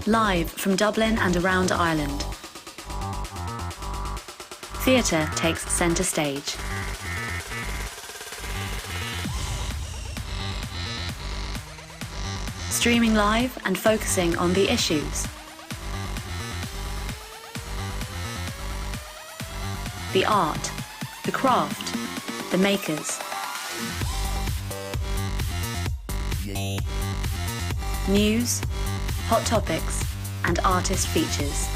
Live from Dublin and around Ireland, theatre takes centre stage. Streaming live and focusing on the issues. The art, the craft, the makers. News, hot topics, and artist features.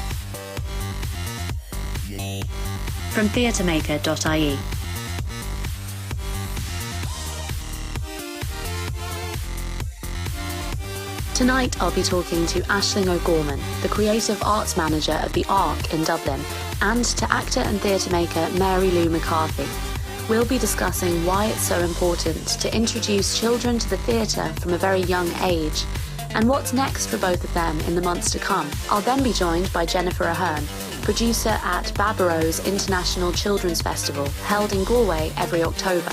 From theatremaker.ie. Tonight I'll be talking to Aisling O'Gorman, the Creative Arts Manager of the Arc in Dublin, and to actor and theatre maker Mary-Lou McCarthy. We'll be discussing why it's so important to introduce children to the theatre from a very young age, and what's next for both of them in the months to come. I'll then be joined by Jennifer Ahern, producer at Baboró's International Children's Festival, held in Galway every October.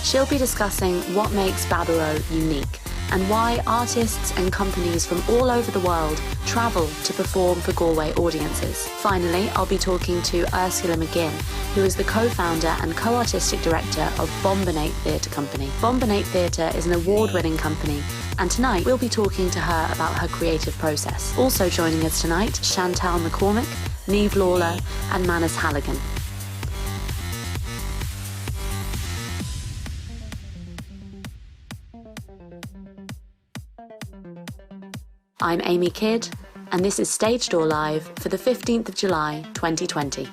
She'll be discussing what makes Baboró unique, and why artists and companies from all over the world travel to perform for Galway audiences. Finally, I'll be talking to Ursula McGinn, who is the co-founder and co-artistic director of Bombinate Theatre company. Bombinate Theatre is an award-winning company, and tonight we'll be talking to her about her creative process. Also joining us tonight, Chantal McCormick, Niamh Lawlor, and Manus Halligan. I'm Amy Kidd, and this is Stage Door Live for the 15th of July 2020.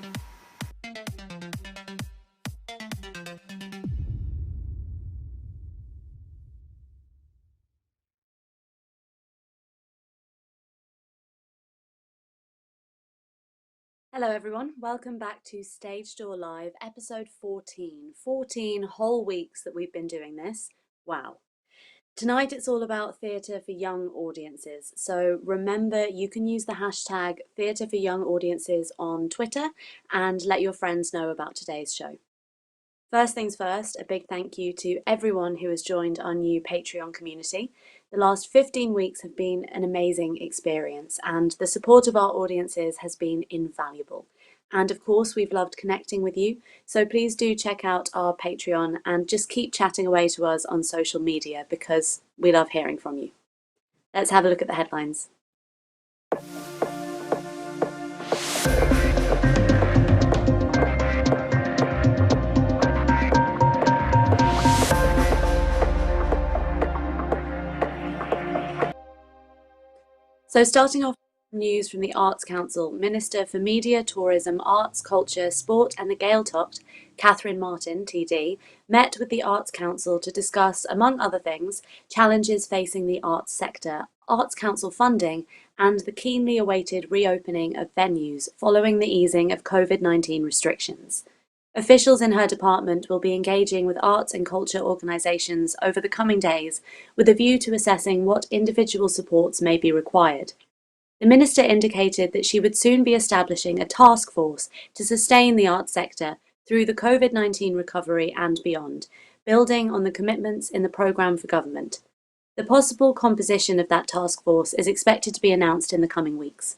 Hello everyone, welcome back to Stage Door Live, episode 14. 14 whole weeks that we've been doing this. Wow. Tonight it's all about theatre for young audiences, so remember you can use the hashtag Theatre for Young Audiences on Twitter and let your friends know about today's show. First things first, a big thank you to everyone who has joined our new Patreon community. The last 15 weeks have been an amazing experience, and the support of our audiences has been invaluable. And of course, we've loved connecting with you, so please do check out our Patreon and just keep chatting away to us on social media because we love hearing from you. Let's have a look at the headlines. So starting off with news from the Arts Council, Minister for Media, Tourism, Arts, Culture, Sport and the Gaeltacht, Catherine Martin, TD, met with the Arts Council to discuss, among other things, challenges facing the arts sector, Arts Council funding and the keenly awaited reopening of venues following the easing of COVID-19 restrictions. Officials in her department will be engaging with arts and culture organisations over the coming days with a view to assessing what individual supports may be required. The Minister indicated that she would soon be establishing a task force to sustain the arts sector through the COVID-19 recovery and beyond, building on the commitments in the programme for government. The possible composition of that task force is expected to be announced in the coming weeks.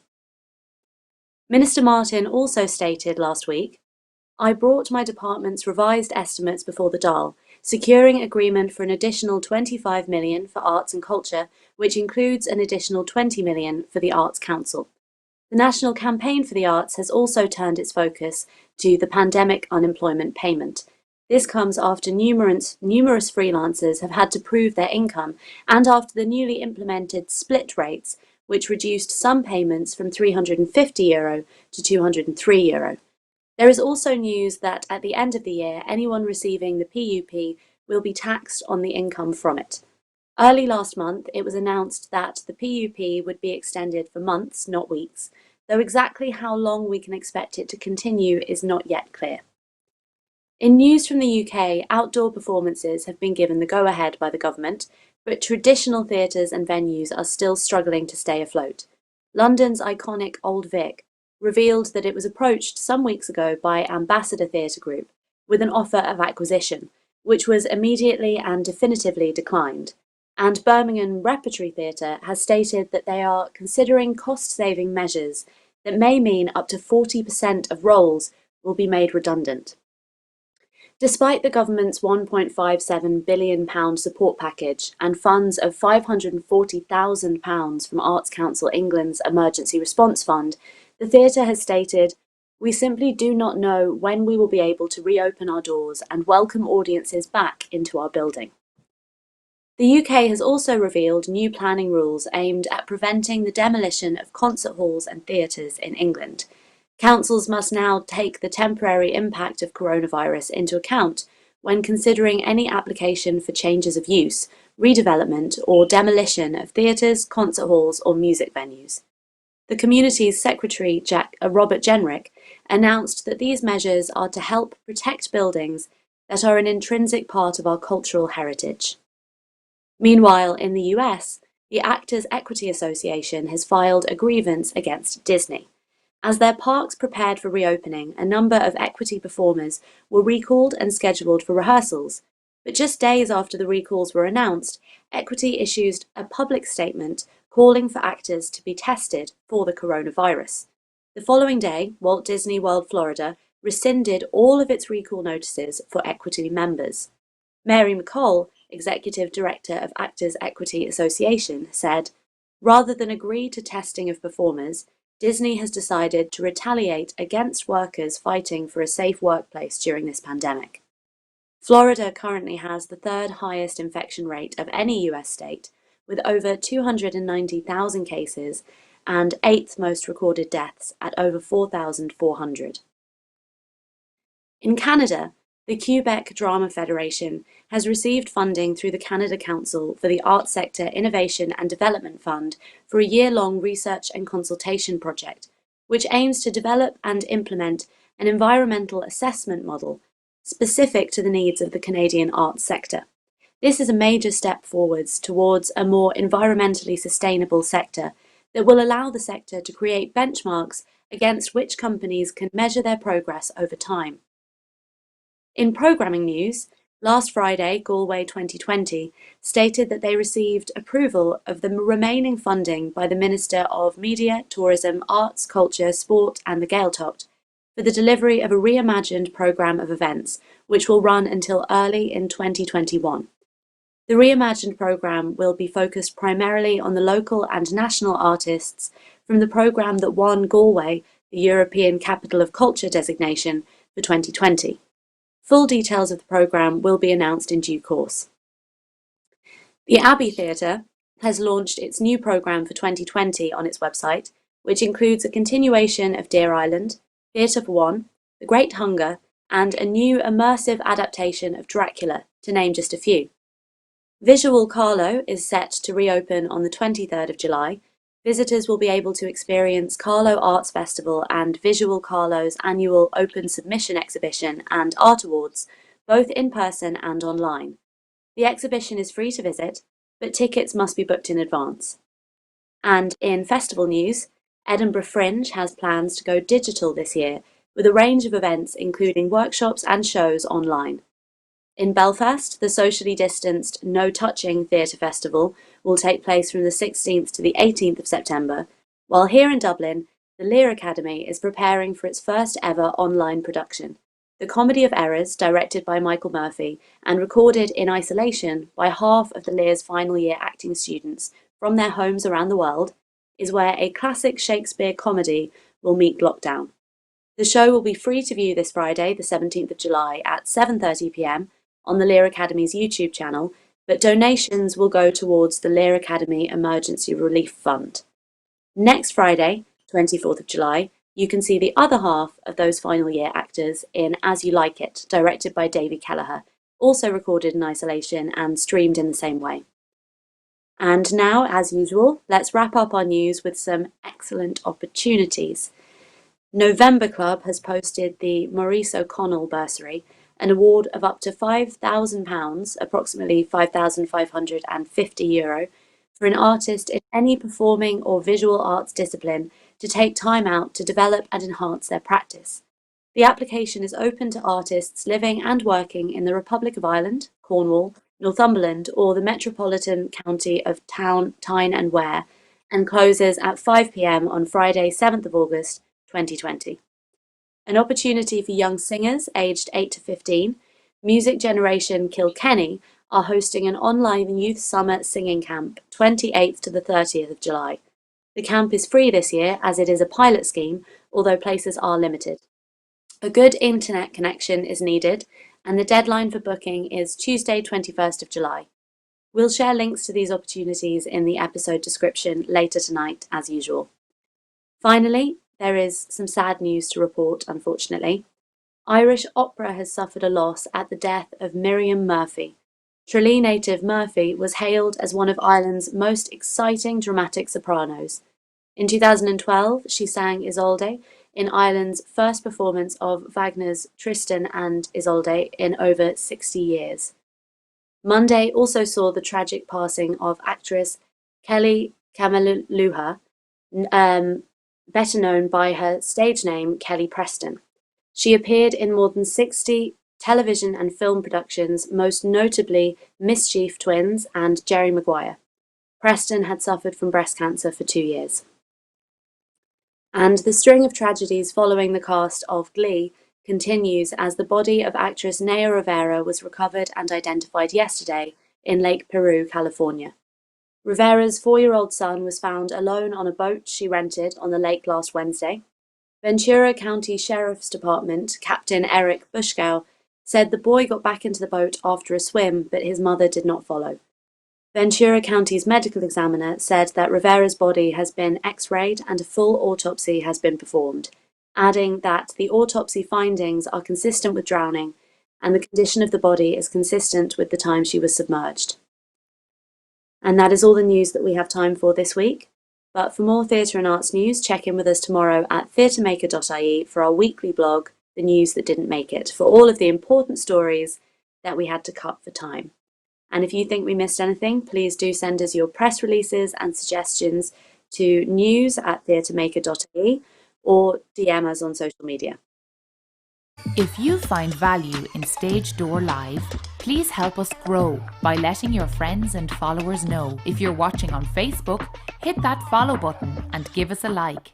Minister Martin also stated last week, "I brought my department's revised estimates before the Dáil, securing agreement for an additional 25 million for arts and culture, which includes an additional 20 million for the Arts Council. The National Campaign for the Arts has also turned its focus to the pandemic unemployment payment. This comes after numerous freelancers have had to prove their income and after the newly implemented split rates, which reduced some payments from €350 to €203. There is also news that at the end of the year, anyone receiving the PUP will be taxed on the income from it. Early last month, it was announced that the PUP would be extended for months, not weeks, though exactly how long we can expect it to continue is not yet clear. In news from the UK, outdoor performances have been given the go-ahead by the government, but traditional theatres and venues are still struggling to stay afloat. London's iconic Old Vic revealed that it was approached some weeks ago by Ambassador Theatre Group with an offer of acquisition, which was immediately and definitively declined. And Birmingham Repertory Theatre has stated that they are considering cost-saving measures that may mean up to 40% of roles will be made redundant. Despite the government's £1.57 billion support package and funds of £540,000 from Arts Council England's Emergency Response Fund, the theatre has stated, "We simply do not know when we will be able to reopen our doors and welcome audiences back into our building." The UK has also revealed new planning rules aimed at preventing the demolition of concert halls and theatres in England. Councils must now take the temporary impact of coronavirus into account when considering any application for changes of use, redevelopment or demolition of theatres, concert halls or music venues. The community's secretary, Robert Jenrick, announced that these measures are to help protect buildings that are an intrinsic part of our cultural heritage. Meanwhile, in the US, the Actors Equity Association has filed a grievance against Disney. As their parks prepared for reopening, a number of equity performers were recalled and scheduled for rehearsals. But just days after the recalls were announced, Equity issued a public statement calling for actors to be tested for the coronavirus. The following day, Walt Disney World Florida rescinded all of its recall notices for Equity members. Mary McColl, Executive Director of Actors Equity Association, said, "Rather than agree to testing of performers, Disney has decided to retaliate against workers fighting for a safe workplace during this pandemic." Florida currently has the third highest infection rate of any US state, with over 290,000 cases and eighth most recorded deaths at over 4,400. In Canada, the Quebec Drama Federation has received funding through the Canada Council for the Arts Sector Innovation and Development Fund for a year-long research and consultation project, which aims to develop and implement an environmental assessment model specific to the needs of the Canadian arts sector. This is a major step forwards towards a more environmentally sustainable sector that will allow the sector to create benchmarks against which companies can measure their progress over time. In programming news, last Friday, Galway 2020 stated that they received approval of the remaining funding by the Minister of Media, Tourism, Arts, Culture, Sport and the Gaeltacht for the delivery of a reimagined programme of events, which will run until early in 2021. The reimagined programme will be focused primarily on the local and national artists from the programme that won Galway the European Capital of Culture designation for 2020. Full details of the programme will be announced in due course. The Abbey Theatre has launched its new programme for 2020 on its website, which includes a continuation of Deer Island, Theatre for One, The Great Hunger, and a new immersive adaptation of Dracula, to name just a few. Visual Carlo is set to reopen on the 23rd of July. Visitors will be able to experience Carlo Arts Festival and Visual Carlo's annual Open Submission exhibition and art awards, both in person and online. The exhibition is free to visit, but tickets must be booked in advance. And in festival news, Edinburgh Fringe has plans to go digital this year, with a range of events including workshops and shows online. In Belfast, the socially distanced No Touching Theatre Festival will take place from the 16th to the 18th of September, while here in Dublin, the Lear Academy is preparing for its first ever online production. The Comedy of Errors, directed by Michael Murphy and recorded in isolation by half of the Lear's final year acting students from their homes around the world, is where a classic Shakespeare comedy will meet lockdown. The show will be free to view this Friday, the 17th of July at 7:30 p.m. on the Lear Academy's YouTube channel, but donations will go towards the Lear Academy Emergency Relief Fund. Next Friday, 24th of July, you can see the other half of those final year actors in As You Like It, directed by Davy Kelleher, also recorded in isolation and streamed in the same way. And now, as usual, let's wrap up our news with some excellent opportunities. November Club has posted the Maurice O'Connell Bursary, an award of up to £5,000, approximately €5,550, for an artist in any performing or visual arts discipline to take time out to develop and enhance their practice. The application is open to artists living and working in the Republic of Ireland, Cornwall, Northumberland, or the Metropolitan County of Tyne and Wear, and closes at 5 p.m. on Friday, 7th of August, 2020. An opportunity for young singers aged 8 to 15, Music Generation Kilkenny are hosting an online youth summer singing camp, 28th to the 30th of July. The camp is free this year as it is a pilot scheme, although places are limited. A good internet connection is needed, and the deadline for booking is Tuesday, 21st of July. We'll share links to these opportunities in the episode description later tonight, as usual. Finally, there is some sad news to report, unfortunately. Irish opera has suffered a loss at the death of Miriam Murphy. Tralee native Murphy was hailed as one of Ireland's most exciting dramatic sopranos. In 2012, she sang Isolde in Ireland's first performance of Wagner's Tristan and Isolde in over 60 years. Monday also saw the tragic passing of actress Kelly Kamaluha, better known by her stage name Kelly Preston. She appeared in more than 60 television and film productions, most notably Mischief Twins and Jerry Maguire. Preston had suffered from breast cancer for 2 years. And the string of tragedies following the cast of Glee continues as the body of actress Naya Rivera was recovered and identified yesterday in Lake Peru, California. Rivera's 4-year-old son was found alone on a boat she rented on the lake last Wednesday. Ventura County Sheriff's Department Captain Eric Bushkow said the boy got back into the boat after a swim, but his mother did not follow. Ventura County's medical examiner said that Rivera's body has been x-rayed and a full autopsy has been performed, adding that the autopsy findings are consistent with drowning and the condition of the body is consistent with the time she was submerged. And that is all the news that we have time for this week. But for more theatre and arts news, check in with us tomorrow at theatremaker.ie for our weekly blog, The News That Didn't Make It, for all of the important stories that we had to cut for time. And if you think we missed anything, please do send us your press releases and suggestions to news@theatremaker.ie or DM us on social media. If you find value in Stage Door Live, please help us grow by letting your friends and followers know. If you're watching on Facebook, hit that follow button and give us a like.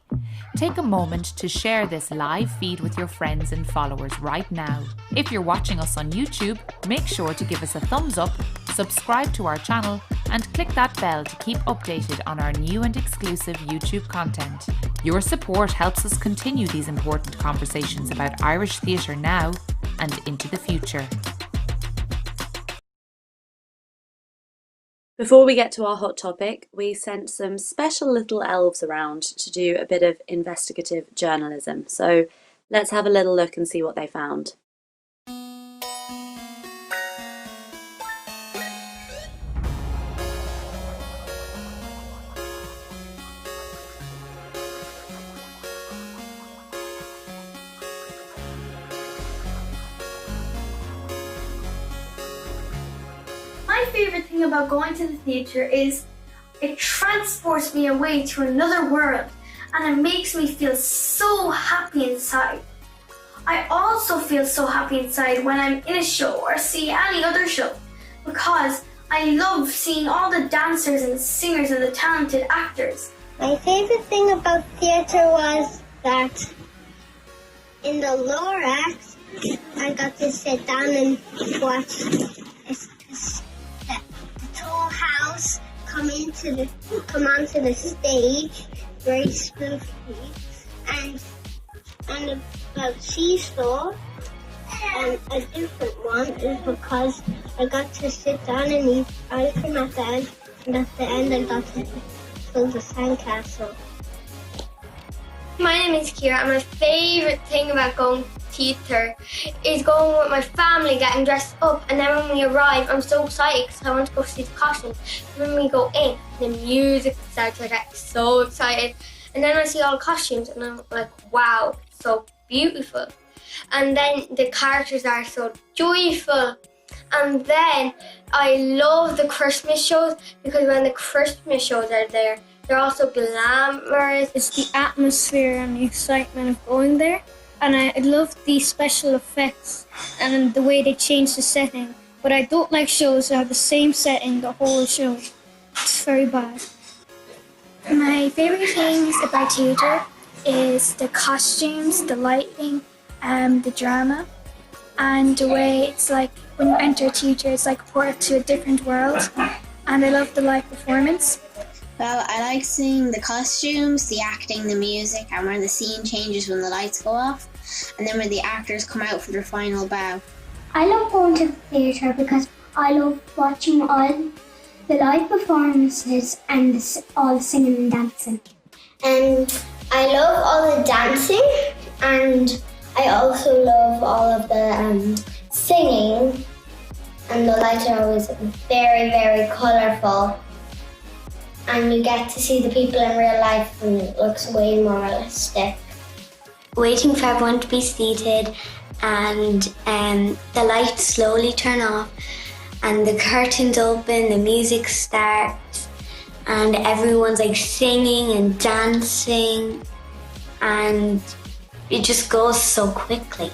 Take a moment to share this live feed with your friends and followers right now. If you're watching us on YouTube, make sure to give us a thumbs up, subscribe to our channel, and click that bell to keep updated on our new and exclusive YouTube content. Your support helps us continue these important conversations about Irish theatre now and into the future. Before we get to our hot topic, we sent some special little elves around to do a bit of investigative journalism. So let's have a little look and see what they found. My favourite thing about going to the theatre is it transports me away to another world and it makes me feel so happy inside. I also feel so happy inside when I'm in a show or see any other show because I love seeing all the dancers and singers and the talented actors. My favourite thing about theatre was that in the lower act I got to sit down and watch the whole house come onto the stage very smoothly, and about Seesaw, a different one is because I got to sit down and eat ice cream at the end, and at the end I got to build the sandcastle. My name is Kira and my favourite thing about going to theatre is going with my family, getting dressed up, and then when we arrive I'm so excited because I want to go see the costumes. When we go in, the music starts, I get so excited, and then I see all the costumes and I'm like, wow, it's so beautiful. And then the characters are so joyful. And then I love the Christmas shows because when the Christmas shows are there, they're also glamorous. It's the atmosphere and the excitement of going there. And I love the special effects and the way they change the setting. but I don't like shows that have the same setting the whole show. It's very bad. My favourite things about theatre is the costumes, the lighting, the drama, and the way it's like when you enter theatre, it's like a portal to a different world. And I love the live performance. Well, I like seeing the costumes, the acting, the music, and when the scene changes when the lights go off, and then when the actors come out for their final bow. I love going to the theatre because I love watching all the live performances and all the singing and dancing. And I love all the dancing, and I also love all of the singing, and the lights are always very, very colourful. And you get to see the people in real life, and it looks way more realistic. Waiting for everyone to be seated, and the lights slowly turn off, and the curtains open, the music starts, and everyone's like singing and dancing, and it just goes so quickly.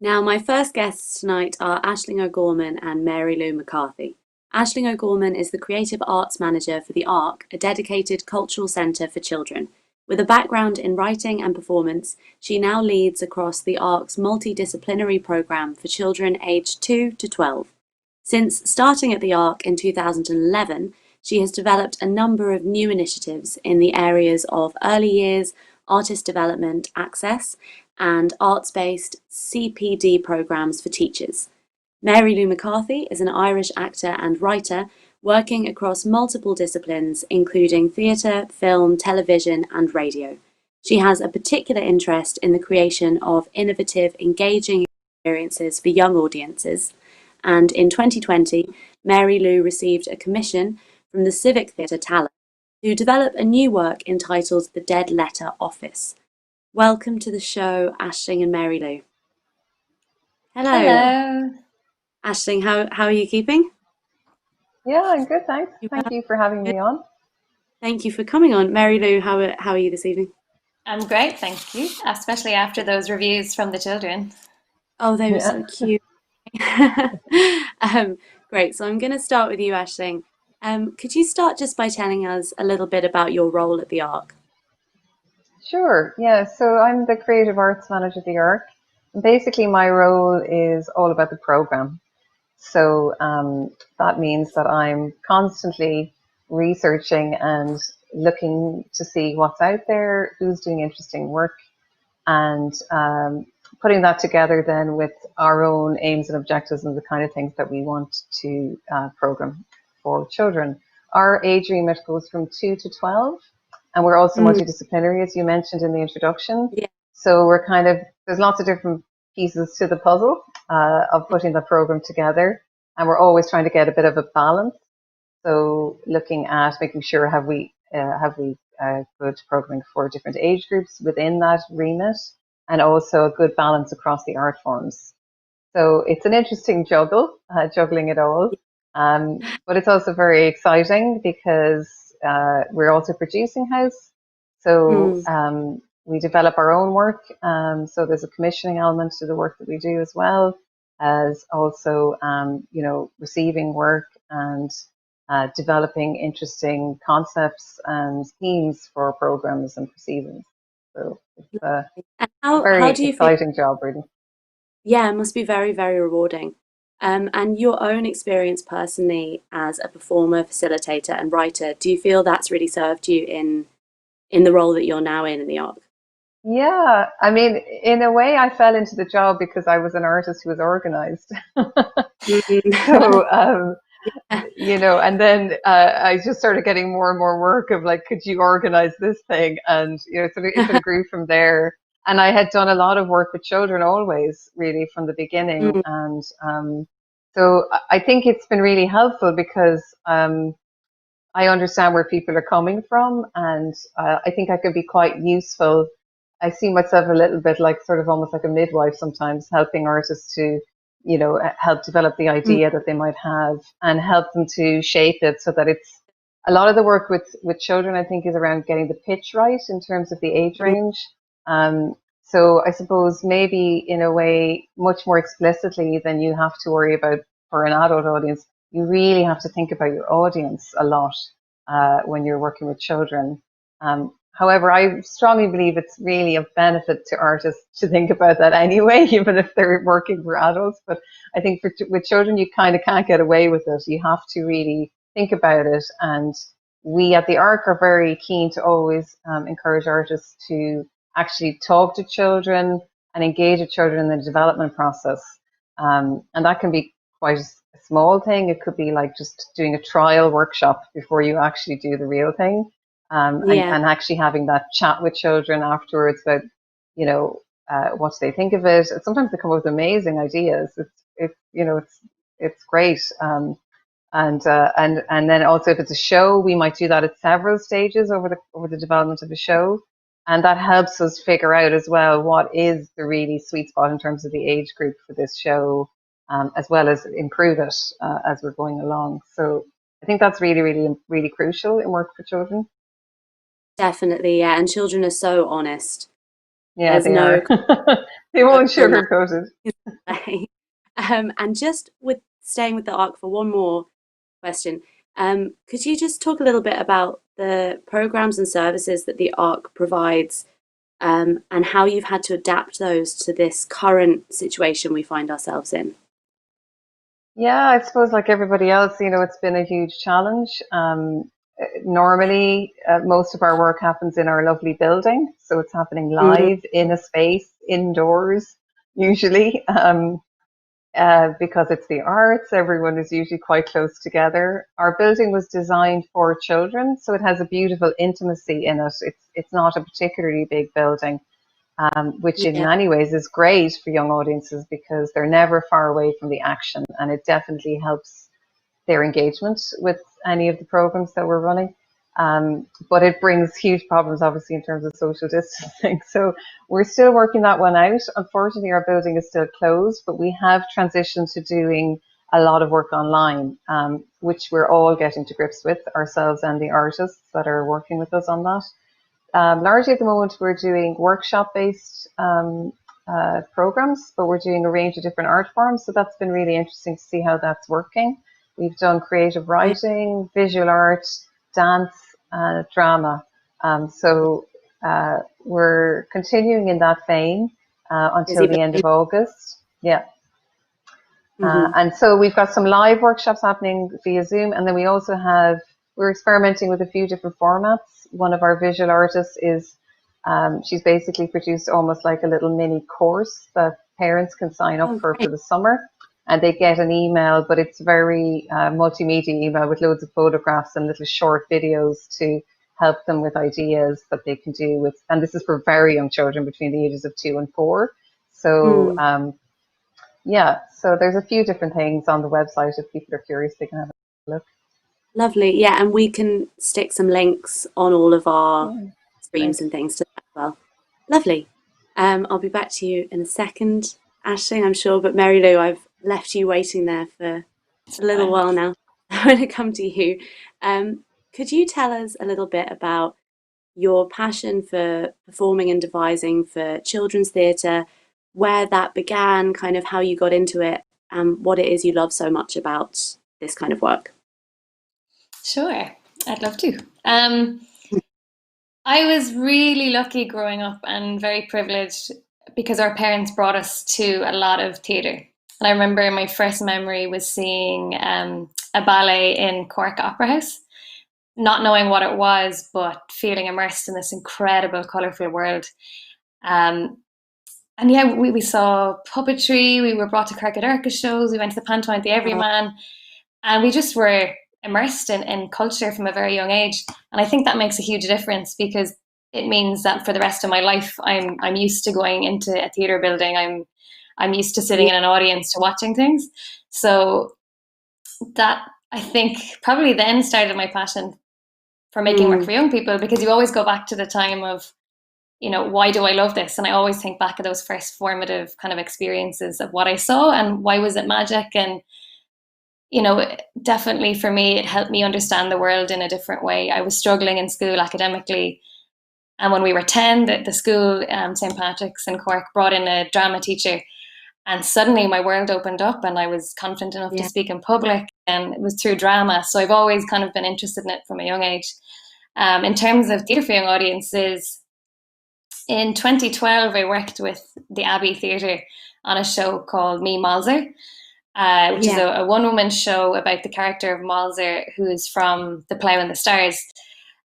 Now, my first guests tonight are Aisling O'Gorman and Mary-Lou McCarthy. Aisling O'Gorman is the Creative Arts Manager for the ARC, a dedicated cultural centre for children. With a background in writing and performance, she now leads across the ARC's multidisciplinary programme for children aged 2 to 12. Since starting at the ARC in 2011, she has developed a number of new initiatives in the areas of early years, artist development, access, and arts-based CPD programmes for teachers. Mary-Lou McCarthy is an Irish actor and writer working across multiple disciplines, including theatre, film, television, and radio. She has a particular interest in the creation of innovative, engaging experiences for young audiences, and in 2020, Mary-Lou received a commission from the Civic Theatre Talent to develop a new work entitled The Dead Letter Office. Welcome to the show, Aisling and Mary-Lou. Hello. Hello. Aisling, how are you keeping? Yeah, I'm good, thanks. Thank you for having me on. Thank you for coming on. Mary-Lou, how are you this evening? I'm great, thank you, especially after those reviews from the children. Oh, they were so cute. Great, so I'm going to start with you, Aisling. Could you start just by telling us a little bit about your role at the ARC? Sure, yeah, so I'm the Creative Arts Manager at the ARC. Basically, my role is all about the programme. So that means that I'm constantly researching and looking to see what's out there, who's doing interesting work, and putting that together then with our own aims and objectives and the kind of things that we want to programme for children. Our age remit goes from 2 to 12. And we're also multidisciplinary, as you mentioned in the introduction. Yeah. So we're there's lots of different pieces to the puzzle of putting the program together. And we're always trying to get a bit of a balance. So looking at making sure have we good programming for different age groups within that remit, and also a good balance across the art forms. So it's an interesting juggling it all. But it's also very exciting because we're also producing house, so we develop our own work. So there's a commissioning element to the work that we do, as well as also, receiving work and developing interesting concepts and themes for programs and for seasons. So it's a very exciting job, really. Yeah, it must be very, very rewarding. And your own experience personally as a performer, facilitator, and writer, do you feel that's really served you in the role that you're now in the ARC? Yeah, I mean, in a way, I fell into the job because I was an artist who was organized. So, and then I just started getting more and more work of like, could you organize this thing? And, it sort of grew from there. And I had done a lot of work with children always, really, from the beginning. And so I think it's been really helpful because I understand where people are coming from. And I think I can be quite useful I see myself a little bit like sort of almost like a midwife sometimes, helping artists to, help develop the Mm. idea that they might have and help them to shape it so that it's a lot of the work with children, I think, is around getting the pitch right in terms of the age range. So I suppose maybe in a way much more explicitly than you have to worry about for an adult audience, you really have to think about your audience a lot when you're working with children. However, I strongly believe it's really of benefit to artists to think about that anyway, even if they're working for adults. But I think with children, you kind of can't get away with it. You have to really think about it. And we at the ARC are very keen to always encourage artists to actually talk to children and engage with children in the development process. And that can be quite a small thing. It could be like just doing a trial workshop before you actually do the real thing. And actually having that chat with children afterwards about, what they think of it. Sometimes they come up with amazing ideas. It's great. And then also if it's a show, we might do that at several stages over the development of the show. And that helps us figure out as well what is the really sweet spot in terms of the age group for this show, as well as improve it as we're going along. So I think that's really, really, really crucial in work for children. Definitely, yeah. And children are so honest. Yeah, they are. They won't sugarcoat it. And just with staying with the ARC for one more question, could you just talk a little bit about the programs and services that the ARC provides, and how you've had to adapt those to this current situation we find ourselves in? Yeah, I suppose like everybody else, it's been a huge challenge. Normally, most of our work happens in our lovely building, so it's happening live in a space indoors, usually, because it's the arts. Everyone is usually quite close together. Our building was designed for children, so it has a beautiful intimacy in it. It's not a particularly big building, which in many ways is great for young audiences because they're never far away from the action, and it definitely helps their engagement with any of the programs that we're running. But it brings huge problems, obviously, in terms of social distancing. So we're still working that one out. Unfortunately, our building is still closed, but we have transitioned to doing a lot of work online, which we're all getting to grips with, ourselves and the artists that are working with us on that. Largely at the moment, we're doing workshop-based programs, but we're doing a range of different art forms. So that's been really interesting to see how that's working. We've done creative writing, visual art, dance, drama. So we're continuing in that vein until the end of August. Yeah. And so we've got some live workshops happening via Zoom. And then we're experimenting with a few different formats. One of our visual artists is, she's basically produced almost like a little mini course that parents can sign up for the summer. And they get an email, but it's very multimedia email with loads of photographs and little short videos to help them with ideas that they can do with, and this is for very young children between the ages of 2 and 4. So, so there's a few different things on the website. If people are curious, they can have a look. Lovely. Yeah, and we can stick some links on all of our streams and things to that as well. Lovely. I'll be back to you in a second, Aisling, I'm sure, but Mary-Lou, I've left you waiting there for a little while now. I want to come to you. Could you tell us a little bit about your passion for performing and devising for children's theatre, where that began, kind of how you got into it, and what it is you love so much about this kind of work? Sure, I'd love to. I was really lucky growing up and very privileged because our parents brought us to a lot of theatre. And I remember my first memory was seeing a ballet in Cork Opera House, not knowing what it was, but feeling immersed in this incredible, colourful world. And yeah, we saw puppetry, we were brought to Kirk shows, we went to the pantomime, the Everyman, and we just were immersed in culture from a very young age. And I think that makes a huge difference because it means that for the rest of my life, I'm used to going into a theatre building. I'm used to sitting in an audience to watching things. So that, I think, probably then started my passion for making work for young people, because you always go back to the time of why do I love this? And I always think back of those first formative kind of experiences of what I saw and why was it magic. And, definitely for me, it helped me understand the world in a different way. I was struggling in school academically. And when we were 10, the school, St. Patrick's in Cork, brought in a drama teacher. And suddenly my world opened up and I was confident enough to speak in public, and it was through drama. So I've always kind of been interested in it from a young age. In terms of theatre for young audiences, in 2012, I worked with the Abbey Theatre on a show called Me Malzer, which is a one-woman show about the character of Malzer, who's from The Plough and the Stars.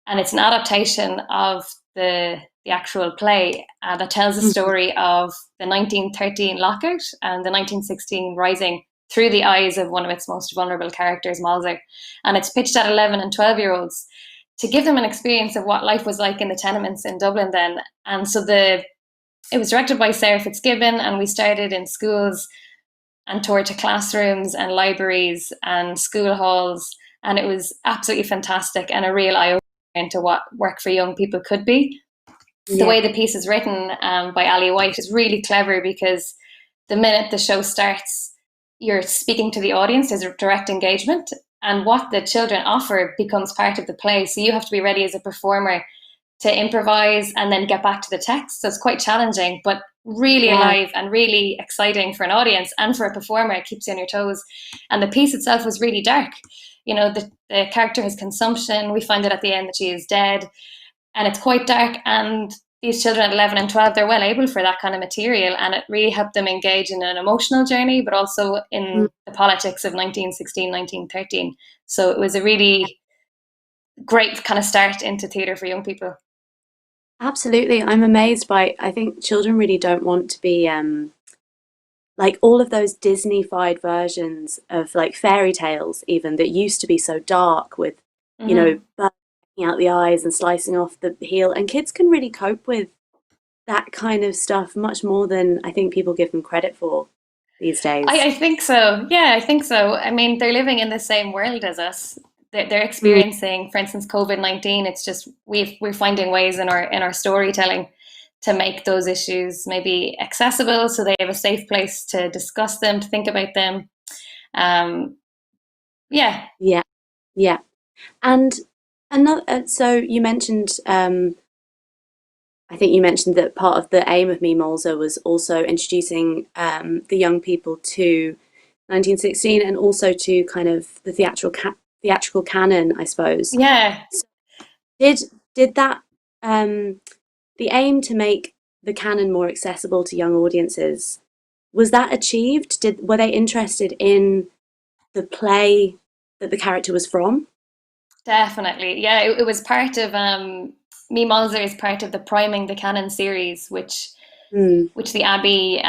And it's an adaptation of the actual play that tells the story of the 1913 lockout and the 1916 rising through the eyes of one of its most vulnerable characters, Malzer. And it's pitched at 11 and 12-year-olds to give them an experience of what life was like in the tenements in Dublin then. And so it was directed by Sarah Fitzgibbon, and we started in schools and toured to classrooms and libraries and school halls. And it was absolutely fantastic and a real eye-opener into what work for young people could be. The way the piece is written by Ali White is really clever, because the minute the show starts, you're speaking to the audience. There's a direct engagement, and what the children offer becomes part of the play. So you have to be ready as a performer to improvise and then get back to the text. So it's quite challenging, but really alive and really exciting for an audience and for a performer. It keeps you on your toes. And the piece itself was really dark. The character has consumption. We find out at the end that she is dead. And it's quite dark, and these children at 11 and 12, they're well able for that kind of material, and it really helped them engage in an emotional journey, but also in the politics of 1916, 1913. So it was a really great kind of start into theatre for young people. Absolutely. I'm amazed by, I think children really don't want to be like all of those Disney-fied versions of like fairy tales even that used to be so dark with, birds out the eyes and slicing off the heel, and kids can really cope with that kind of stuff much more than I think people give them credit for these days. I think so. Yeah, I think so. I mean, they're living in the same world as us. They're experiencing, for instance, COVID-19. It's just we're finding ways in our storytelling to make those issues maybe accessible, so they have a safe place to discuss them, to think about them. Yeah. And another, so you mentioned, I think you mentioned that part of the aim of Me Malzer was also introducing the young people to 1916 and also to kind of the theatrical canon, I suppose. Yeah. So did that the aim to make the canon more accessible to young audiences, was that achieved? Were they interested in the play that the character was from? Definitely. Yeah, it was part of Me Malzer is part of the Priming the Canon series, which the Abbey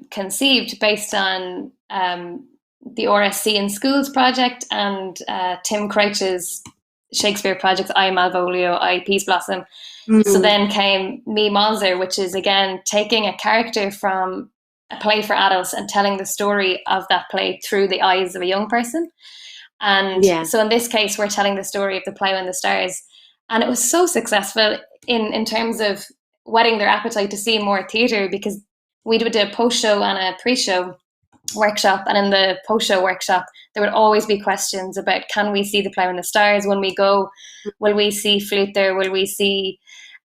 conceived based on the RSC in Schools project and Tim Crouch's Shakespeare project, I Malvolio, I Peace Blossom. So then came Me Malzer, which is again taking a character from a play for adults and telling the story of that play through the eyes of a young person. And so in this case, we're telling the story of The Plough and the Stars. And it was so successful in terms of whetting their appetite to see more theatre, because we would do a post-show and a pre-show workshop. And in the post-show workshop, there would always be questions about, can we see The Plough and the Stars when we go? Will we see Flute there? Will we see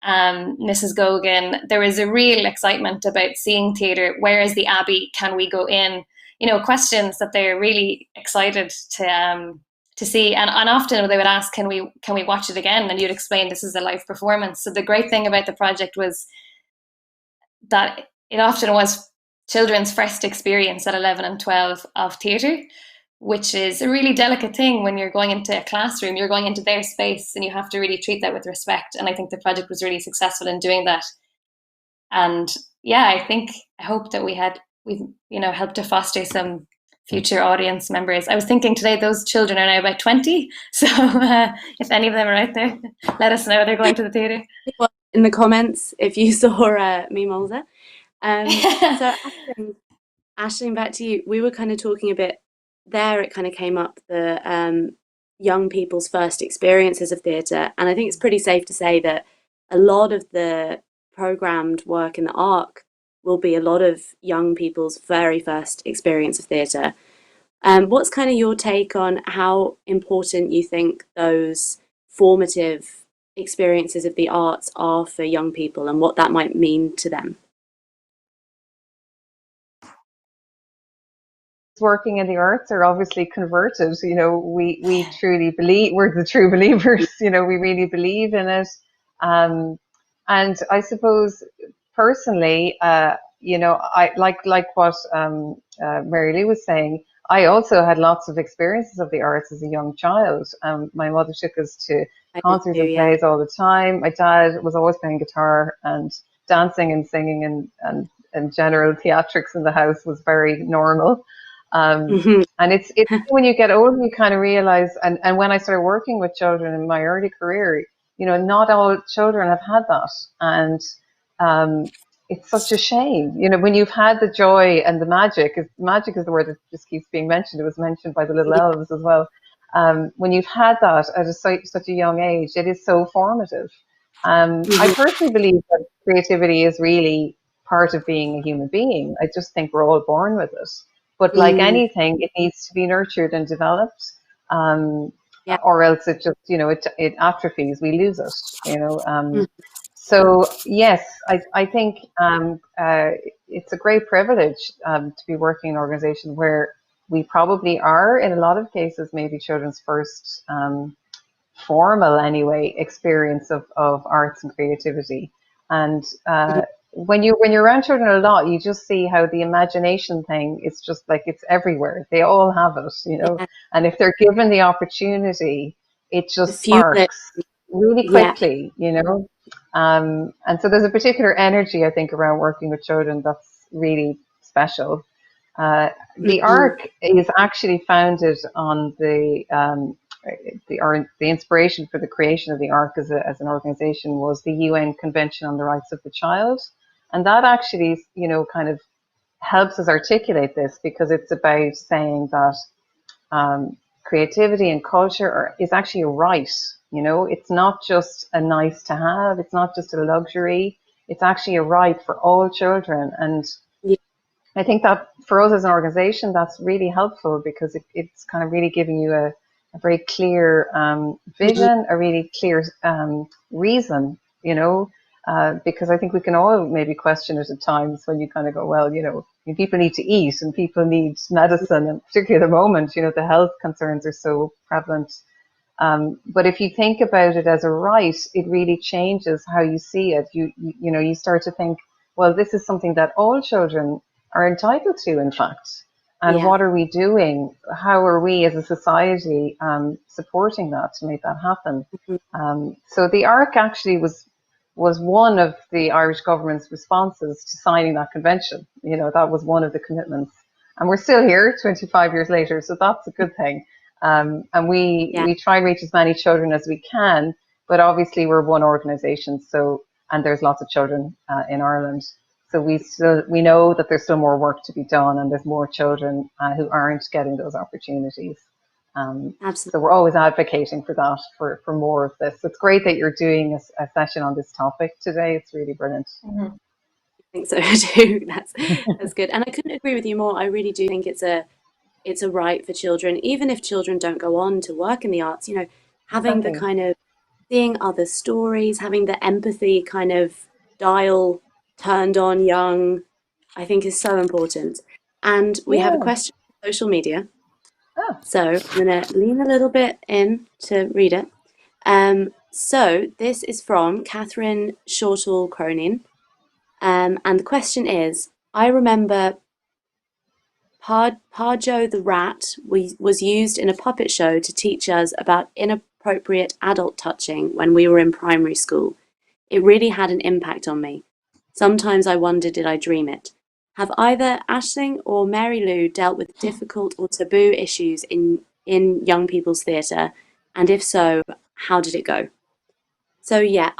Mrs. Gogan? There was a real excitement about seeing theatre. Where is the Abbey? Can we go in? Questions that they're really excited to see. And often they would ask, can we watch it again? And you'd explain this is a live performance. So the great thing about the project was that it often was children's first experience at 11 and 12 of theatre, which is a really delicate thing when you're going into a classroom. You're going into their space and you have to really treat that with respect. And I think the project was really successful in doing that. And I hope that we've helped to foster some future audience members. I was thinking today those children are now about 20, so if any of them are out there, let us know they're going to the theatre. In the comments if you saw Me Malzer. So Aisling, back to you. We were kind of talking a bit there, it kind of came up, the young people's first experiences of theatre, and I think it's pretty safe to say that a lot of the programmed work in the Arc will be a lot of young people's very first experience of theatre. What's kind of your take on how important you think those formative experiences of the arts are for young people and what that might mean to them? Working in the arts are obviously converted. We truly believe, we're the true believers. We really believe in it. And I suppose personally, I like what Mary-Lou was saying. I also had lots of experiences of the arts as a young child. My mother took us to concerts and plays all the time. My dad was always playing guitar, and dancing and singing and general theatrics in the house was very normal. And it's when you get older, you kind of realize, and when I started working with children in my early career, not all children have had that. And it's such a shame, when you've had the joy and the magic is the word that just keeps being mentioned. It was mentioned by the little elves as well. When you've had that at such a young age, it is so formative. I personally believe that creativity is really part of being a human being. I just think we're all born with it. But like anything, it needs to be nurtured and developed, or else it just, it atrophies. We lose it, So yes, I think it's a great privilege to be working in an organisation where we probably are, in a lot of cases, maybe children's first formal anyway experience of arts and creativity. And when you're around children a lot, you just see how the imagination thing is just like, it's everywhere. They all have it, and if they're given the opportunity, it just sparks really quickly, and so there's a particular energy, I think, around working with children that's really special. The ARC is actually founded on the inspiration for the creation of the ARC as an organisation was the UN Convention on the Rights of the Child. And that actually, kind of helps us articulate this, because it's about saying that creativity and culture is actually a right. It's not just a nice to have. It's not just a luxury. It's actually a right for all children. And I think that for us as an organisation, that's really helpful, because it's kind of really giving you a very clear vision, a really clear reason, because I think we can all maybe question it at times when you kind of go, well, people need to eat and people need medicine, and particularly at the moment, the health concerns are so prevalent. But if you think about it as a right, it really changes how you see it. You start to think, well, this is something that all children are entitled to, in fact. And what are we doing? How are we as a society supporting that to make that happen? So the ARC actually was one of the Irish government's responses to signing that convention. That was one of the commitments. And we're still here 25 years later, so that's a good thing. And we try and reach as many children as we can, but obviously we're one organisation, and there's lots of children in Ireland. So we know that there's still more work to be done, and there's more children who aren't getting those opportunities. Absolutely. So we're always advocating for that, for more of this. So it's great that you're doing a session on this topic today. It's really brilliant. I think so too. That's good. And I couldn't agree with you more. I really do think it's a right for children, even if children don't go on to work in the arts, having the kind of seeing other stories, having the empathy kind of dial turned on young, I think is so important. And we have a question on social media. So I'm going to lean a little bit in to read it. So this is from Catherine Shortall Cronin. And the question is, I remember Parjo the rat was used in a puppet show to teach us about inappropriate adult touching when we were in primary school. It really had an impact on me. Sometimes I wonder, did I dream it? Have either Aisling or Mary-Lou dealt with difficult or taboo issues in young people's theatre? And if so, how did it go? So yeah,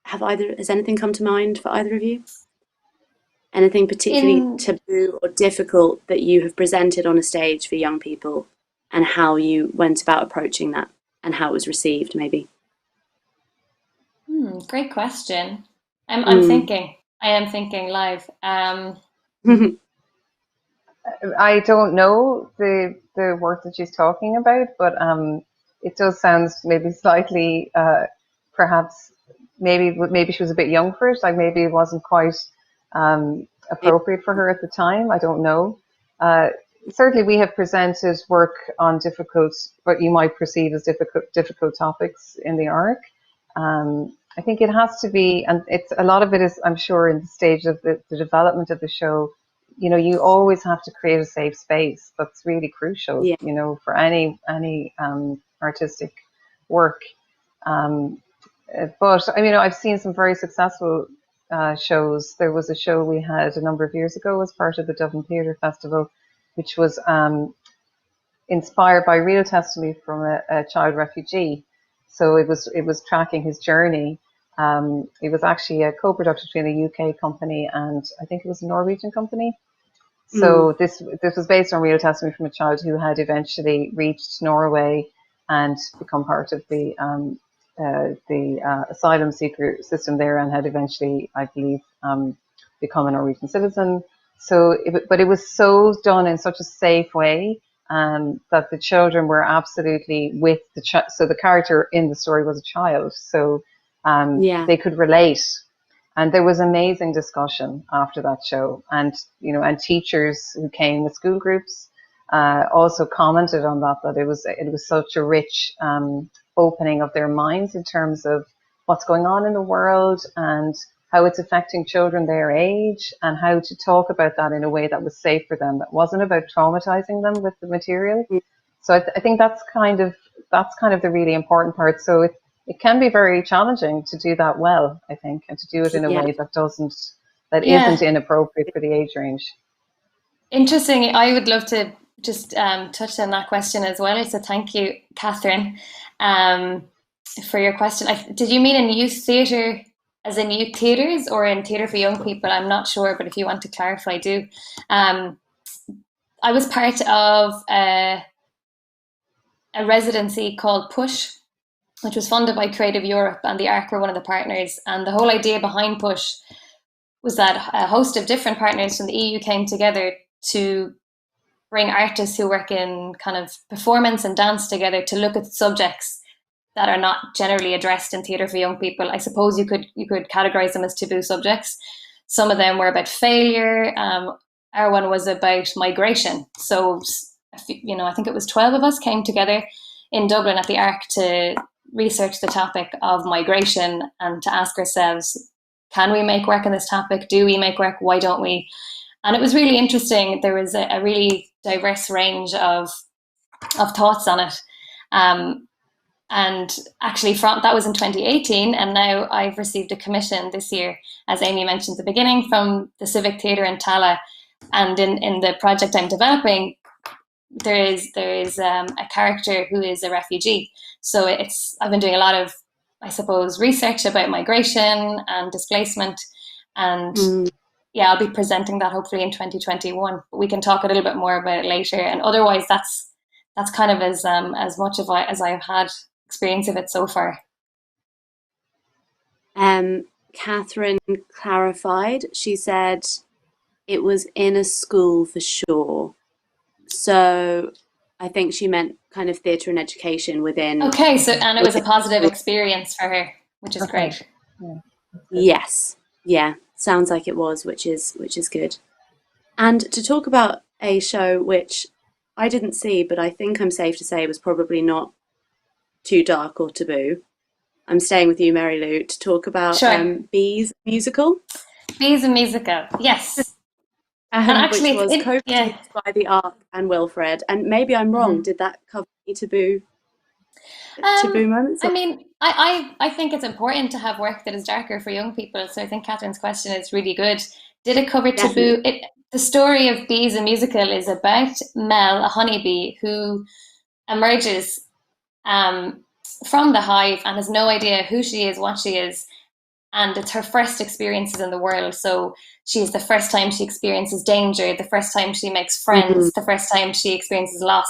has anything come to mind for either of you? Anything particularly taboo or difficult that you have presented on a stage for young people, and how you went about approaching that and how it was received, maybe? Great question. I'm thinking. I am thinking live. I don't know the work that she's talking about, but it does sound maybe slightly, perhaps maybe she was a bit young for it. Like maybe it wasn't quite appropriate for her at the time. I don't know. Certainly, we have presented work on difficult, what you might perceive as difficult topics in the ARC. I think it has to be, and it's a lot of it is, I'm sure, in the stage of the development of the show. You know, you always have to create a safe space. That's really crucial. Yeah. You know, for any artistic work. But I mean, I've seen some very successful shows. There was a show we had a number of years ago as part of the Dublin Theatre Festival, which was inspired by real testimony from a child refugee. So it was tracking his journey. It was actually a co-production between a UK company and I think it was a Norwegian company. So this was based on real testimony from a child who had eventually reached Norway and become part of the asylum seeker system there, and had eventually, I believe, become a Norwegian citizen. So, but it was so done in such a safe way that the children were absolutely with the so the character in the story was a child, so they could relate. And there was amazing discussion after that show, and and teachers who came with school groups also commented on that it was such a rich opening of their minds in terms of what's going on in the world and how it's affecting children their age, and how to talk about that in a way that was safe for them, that wasn't about traumatizing them with the material. So I think that's kind of the really important part. So it can be very challenging to do that well, I think, and to do it in a way that isn't inappropriate for the age range. Interesting. I would love to just touch on that question as well. So thank you, Catherine, for your question. Did you mean in youth theatre, as in youth theatres, or in theatre for young people? I'm not sure, but if you want to clarify, do. I was part of a residency called Push, which was funded by Creative Europe, and the ARC were one of the partners. And the whole idea behind Push was that a host of different partners from the EU came together to bring artists who work in kind of performance and dance together to look at subjects that are not generally addressed in theatre for young people. I suppose you could categorize them as taboo subjects. Some of them were about failure. Our one was about migration. So, I think it was 12 of us came together in Dublin at the ARC to research the topic of migration and to ask ourselves, can we make work on this topic? Do we make work? Why don't we? And it was really interesting. There was a really diverse range of thoughts on it. And actually that was in 2018. And now I've received a commission this year, as Amy mentioned at the beginning, from the Civic Theatre in Tala. And in the project I'm developing, there is a character who is a refugee. So I've been doing a lot of, I suppose, research about migration and displacement, and I'll be presenting that hopefully in 2021. We can talk a little bit more about it later. And otherwise, that's kind of as much as I've had experience of it so far. Catherine clarified. She said it was in a school for sure. So I think she meant kind of theatre and education within. Okay, and it was a positive experience for her, which is great. Yeah. Yes, yeah, sounds like it was, which is good. And to talk about a show which I didn't see, but I think I'm safe to say was probably not too dark or taboo. I'm staying with you, Mary-Lou, to talk about Bees Musical. Bees and Musical, yes. And actually, which was co-produced by the ARC and Wilfred. And maybe I'm wrong. Did that cover any taboo moments? I mean, I think it's important to have work that is darker for young people. So I think Catherine's question is really good. Did it cover taboo? The story of Bees and Musical is about Mel, a honeybee, who emerges from the hive and has no idea who she is, what she is. And it's her first experiences in the world. So she's the first time she experiences danger, the first time she makes friends, the first time she experiences loss.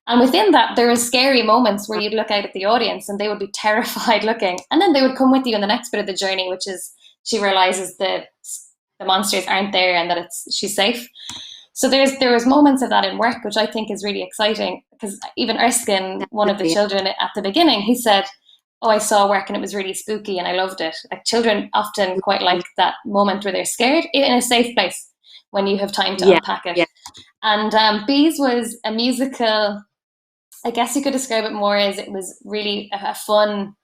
And within that, there are scary moments where you'd look out at the audience and they would be terrified looking. And then they would come with you in the next bit of the journey, which is she realizes that the monsters aren't there and that she's safe. So there was moments of that in work, which I think is really exciting, because even Erskine, one of the children at the beginning, he said, "Oh, I saw work and it was really spooky and I loved it." Like, children often quite like that moment where they're scared in a safe place when you have time to unpack it. Yeah. And Bees was a musical. I guess you could describe it more as it was really a fun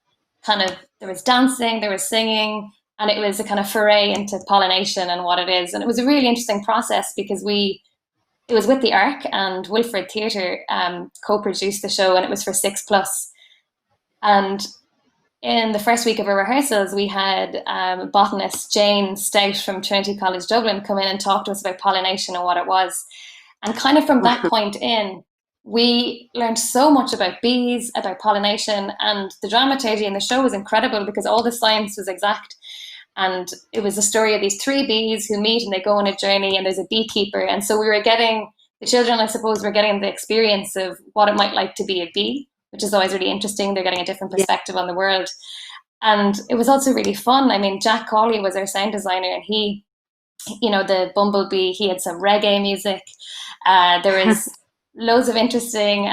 kind of, there was dancing, there was singing, and it was a kind of foray into pollination and what it is. And it was a really interesting process because it was with the Ark, and Wilfrid Theatre co-produced the show, and it was for 6+. And in the first week of our rehearsals, we had botanist Jane Stout from Trinity College Dublin come in and talk to us about pollination and what it was. And kind of from that point in, we learned so much about bees, about pollination, and the dramaturgy in the show was incredible because all the science was exact. And it was a story of these 3 bees who meet and they go on a journey, and there's a beekeeper. And so we were getting, the children, I suppose, were getting the experience of what it might like to be a bee, which is always really interesting. They're getting a different perspective on the world. And it was also really fun. I mean, Jack Cawley was our sound designer, and he, you know, the bumblebee, he had some reggae music. There was loads of interesting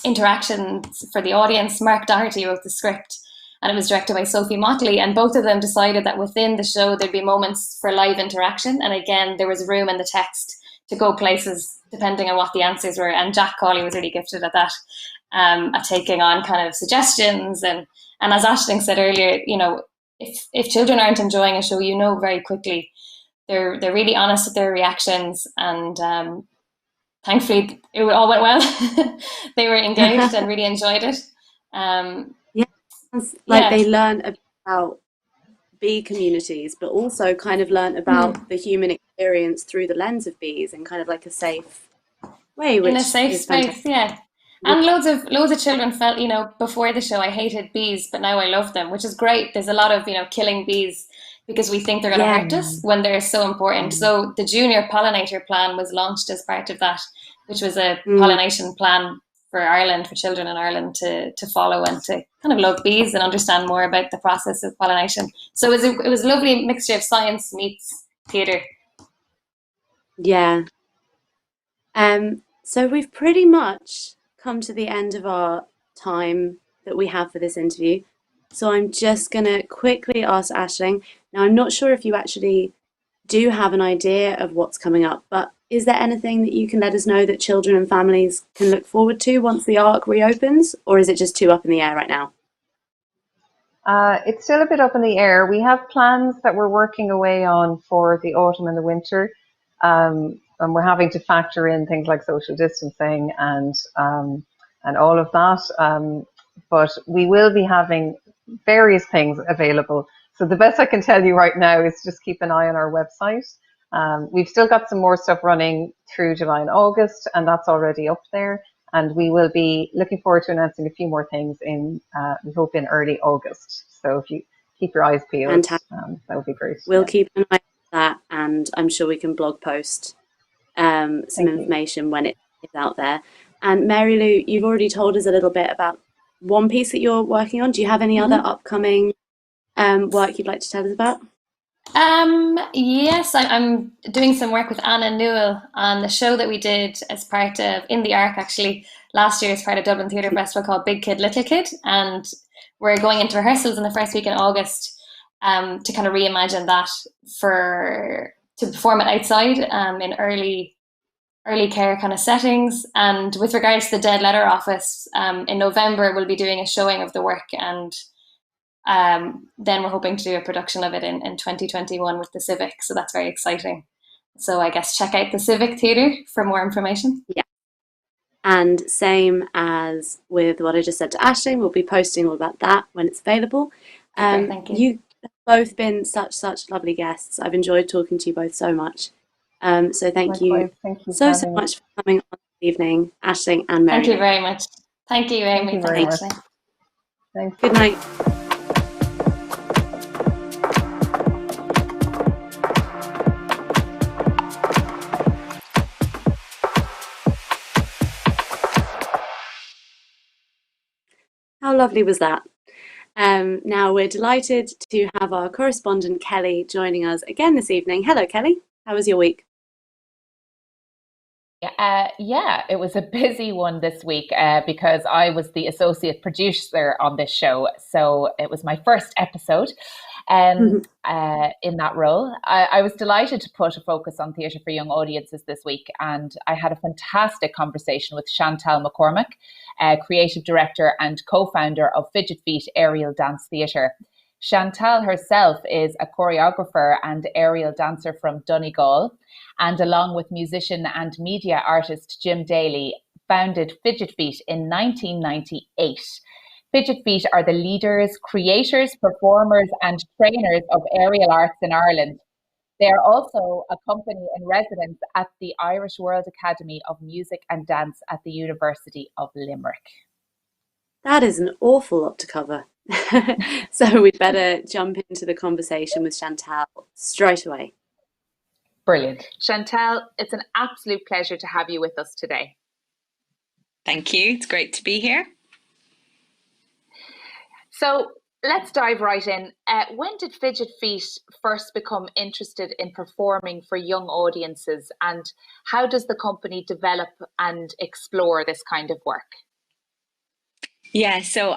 interactions for the audience. Mark Doherty wrote the script, and it was directed by Sophie Motley, and both of them decided that within the show there'd be moments for live interaction, and again there was room in the text to go places depending on what the answers were. And Jack Cawley was really gifted at that, at taking on kind of suggestions, and as Aisling said earlier, you know, if children aren't enjoying a show, you know very quickly. They're really honest with their reactions, and thankfully it all went well. They were engaged and really enjoyed it. They learn about bee communities, but also kind of learn about the human experience through the lens of bees, in kind of like a safe way, which in a safe space, fantastic. And loads of children felt, you know, before the show, I hated bees, but now I love them, which is great. There's a lot of, you know, killing bees because we think they're going to hurt us when they're so important. So the Junior Pollinator Plan was launched as part of that, which was a pollination plan for Ireland, for children in Ireland to follow and to kind of love bees and understand more about the process of pollination. So it was a lovely mixture of science meets theatre. Yeah. So we've pretty much come to the end of our time that we have for this interview. So I'm just going to quickly ask Aisling. Now, I'm not sure if you actually do have an idea of what's coming up, but is there anything that you can let us know that children and families can look forward to once the Ark reopens, or is it just too up in the air right now? It's still a bit up in the air. We have plans that we're working away on for the autumn and the winter, and we're having to factor in things like social distancing and all of that. But we will be having various things available. So the best I can tell you right now is just keep an eye on our website. We've still got some more stuff running through July and August, and that's already up there. And we will be looking forward to announcing a few more things in, we hope, in early August. So if you keep your eyes peeled, that would be great. We'll keep an eye on that, and I'm sure we can blog post some information when it is out there. And Mary-Lou, you've already told us a little bit about one piece that you're working on. Do you have any other upcoming work you'd like to tell us about? Yes, I'm doing some work with Anna Newell on the show that we did as part of, in the Ark actually, last year as part of Dublin Theatre Festival, called Big Kid, Little Kid. And we're going into rehearsals in the first week in August to kind of reimagine that to perform it outside in early care kind of settings. And with regards to the Dead Letter Office, in November we'll be doing a showing of the work, and then we're hoping to do a production of it in 2021 with the Civic. So that's very exciting. So I guess check out the Civic Theatre for more information. Yeah. And same as with what I just said to Aisling, we'll be posting all about that when it's available. Thank you. You've both been such lovely guests. I've enjoyed talking to you both so much. So thank you so much for coming on this evening, Aisling and Mary. Thank you very much. Thank you, Amy. Thanks. Good night. How lovely was that? Now we're delighted to have our correspondent Kelly joining us again this evening. Hello, Kelly. How was your week? Yeah, it was a busy one this week because I was the associate producer on this show. So it was my first episode in that role. I was delighted to put a focus on theatre for young audiences this week. And I had a fantastic conversation with Chantal McCormick, creative director and co-founder of Fidget Feet Aerial Dance Theatre. Chantal herself is a choreographer and aerial dancer from Donegal, and along with musician and media artist Jim Daly, founded Fidget Feet in 1998. Fidget Feet are the leaders, creators, performers and trainers of aerial arts in Ireland. They are also a company in residence at the Irish World Academy of Music and Dance at the University of Limerick. That is an awful lot to cover. So we'd better jump into the conversation with Chantal straight away. Brilliant. Chantal, it's an absolute pleasure to have you with us today. Thank you. It's great to be here. So let's dive right in. When did Fidget Feet first become interested in performing for young audiences, and how does the company develop and explore this kind of work? Yeah, so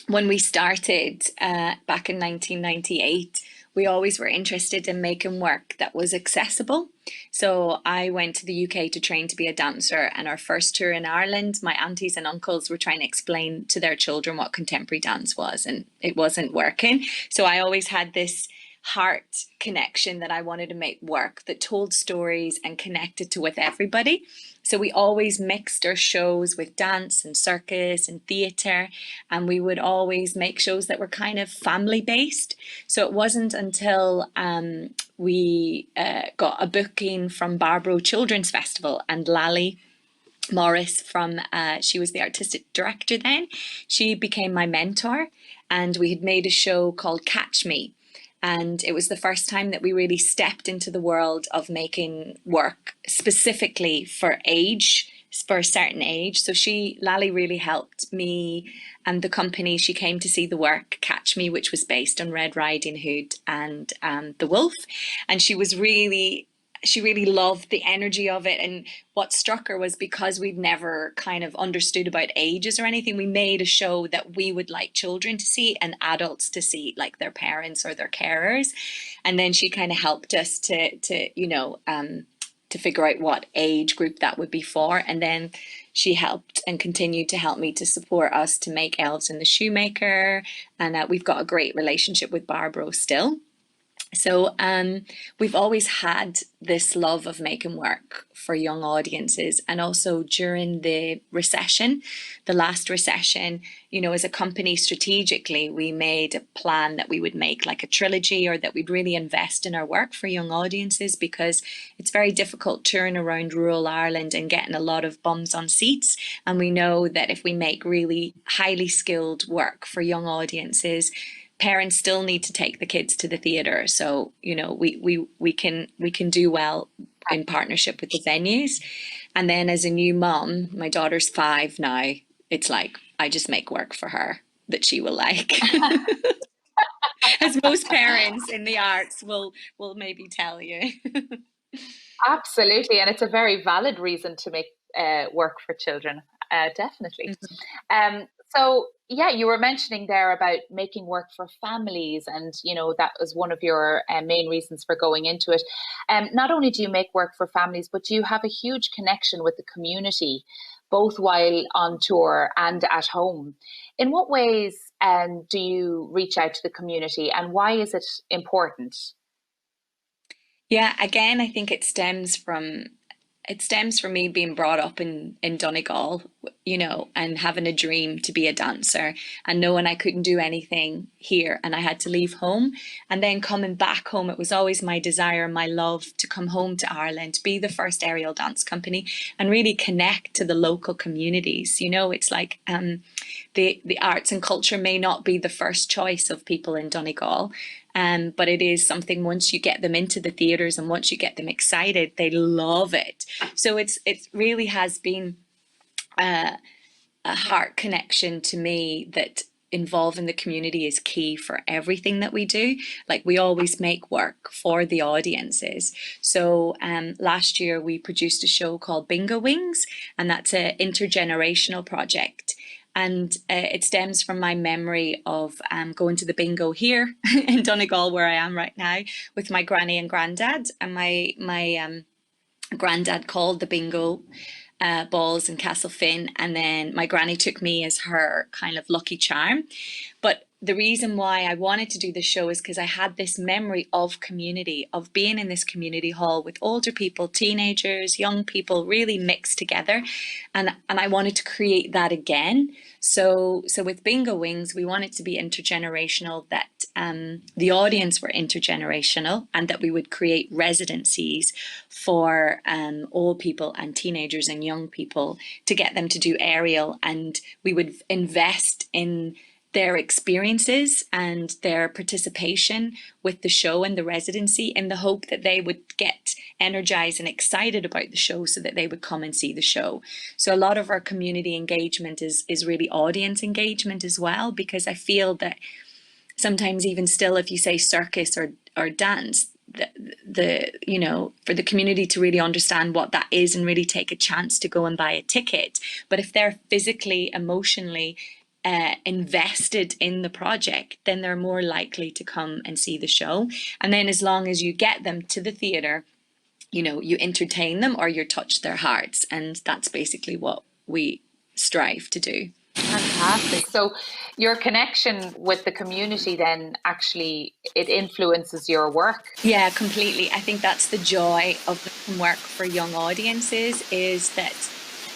when we started back in 1998, we always were interested in making work that was accessible. So I went to the UK to train to be a dancer, and our first tour in Ireland, my aunties and uncles were trying to explain to their children what contemporary dance was, and it wasn't working. So I always had this heart connection that I wanted to make work that told stories and connected to with everybody. So we always mixed our shows with dance and circus and theatre, and we would always make shows that were kind of family based. So it wasn't until we got a booking from Baboró Children's Festival, and Lally Morris she was the artistic director then, she became my mentor, and we had made a show called Catch Me. And it was the first time that we really stepped into the world of making work specifically for age, for a certain age. So Lally really helped me and the company. She came to see the work Catch Me, which was based on Red Riding Hood and The Wolf. And she really loved the energy of it. And what struck her was, because we'd never kind of understood about ages or anything, we made a show that we would like children to see and adults to see, like their parents or their carers. And then she kind of helped us to figure out what age group that would be for. And then she helped and continued to help me to support us to make Elves and the Shoemaker. And we've got a great relationship with Baboró still. So we've always had this love of making work for young audiences. And also during the last recession, as a company, strategically, we made a plan that we would make like a trilogy, or that we'd really invest in our work for young audiences, because it's very difficult touring around rural Ireland and getting a lot of bums on seats. And we know that if we make really highly skilled work for young audiences, parents still need to take the kids to the theatre. So, we can do well in partnership with the venues. And then as a new mum, my daughter's 5 now, it's like, I just make work for her that she will like. As most parents in the arts will maybe tell you. Absolutely. And it's a very valid reason to make work for children. Definitely. So, yeah, you were mentioning there about making work for families, and, that was one of your main reasons for going into it. Not only do you make work for families, but you have a huge connection with the community, both while on tour and at home. In what ways do you reach out to the community, and why is it important? Yeah, again, I think it stems from me being brought up in Donegal, and having a dream to be a dancer, and knowing I couldn't do anything here and I had to leave home. And then coming back home, it was always my desire, my love to come home to Ireland, be the first aerial dance company, and really connect to the local communities. It's like the arts and culture may not be the first choice of people in Donegal. But it is something, once you get them into the theatres and once you get them excited, they love it. So it really has been a heart connection to me that involving the community is key for everything that we do. Like, we always make work for the audiences. So last year we produced a show called Bingo Wings, and that's an intergenerational project. And it stems from my memory of going to the bingo here in Donegal, where I am right now, with my granny and granddad. And my granddad called the bingo balls in Castlefin, and then my granny took me as her kind of lucky charm. But the reason why I wanted to do the show is because I had this memory of community, of being in this community hall with older people, teenagers, young people, really mixed together. And I wanted to create that again. So with Bingo Wings, we wanted to be intergenerational, that the audience were intergenerational, and that we would create residencies for old people and teenagers and young people to get them to do aerial, and we would invest in their experiences and their participation with the show and the residency, in the hope that they would get energized and excited about the show so that they would come and see the show. So a lot of our community engagement is really audience engagement as well, because I feel that sometimes, even still, if you say circus or dance, the you know, for the community to really understand what that is and really take a chance to go and buy a ticket. But if they're physically, emotionally invested in the project, then they're more likely to come and see the show. And then as long as you get them to the theatre, you know, you entertain them or you touch their hearts. And that's basically what we strive to do. Fantastic. So your connection with the community then, actually, it influences your work? Yeah, completely. I think that's the joy of the work for young audiences, is that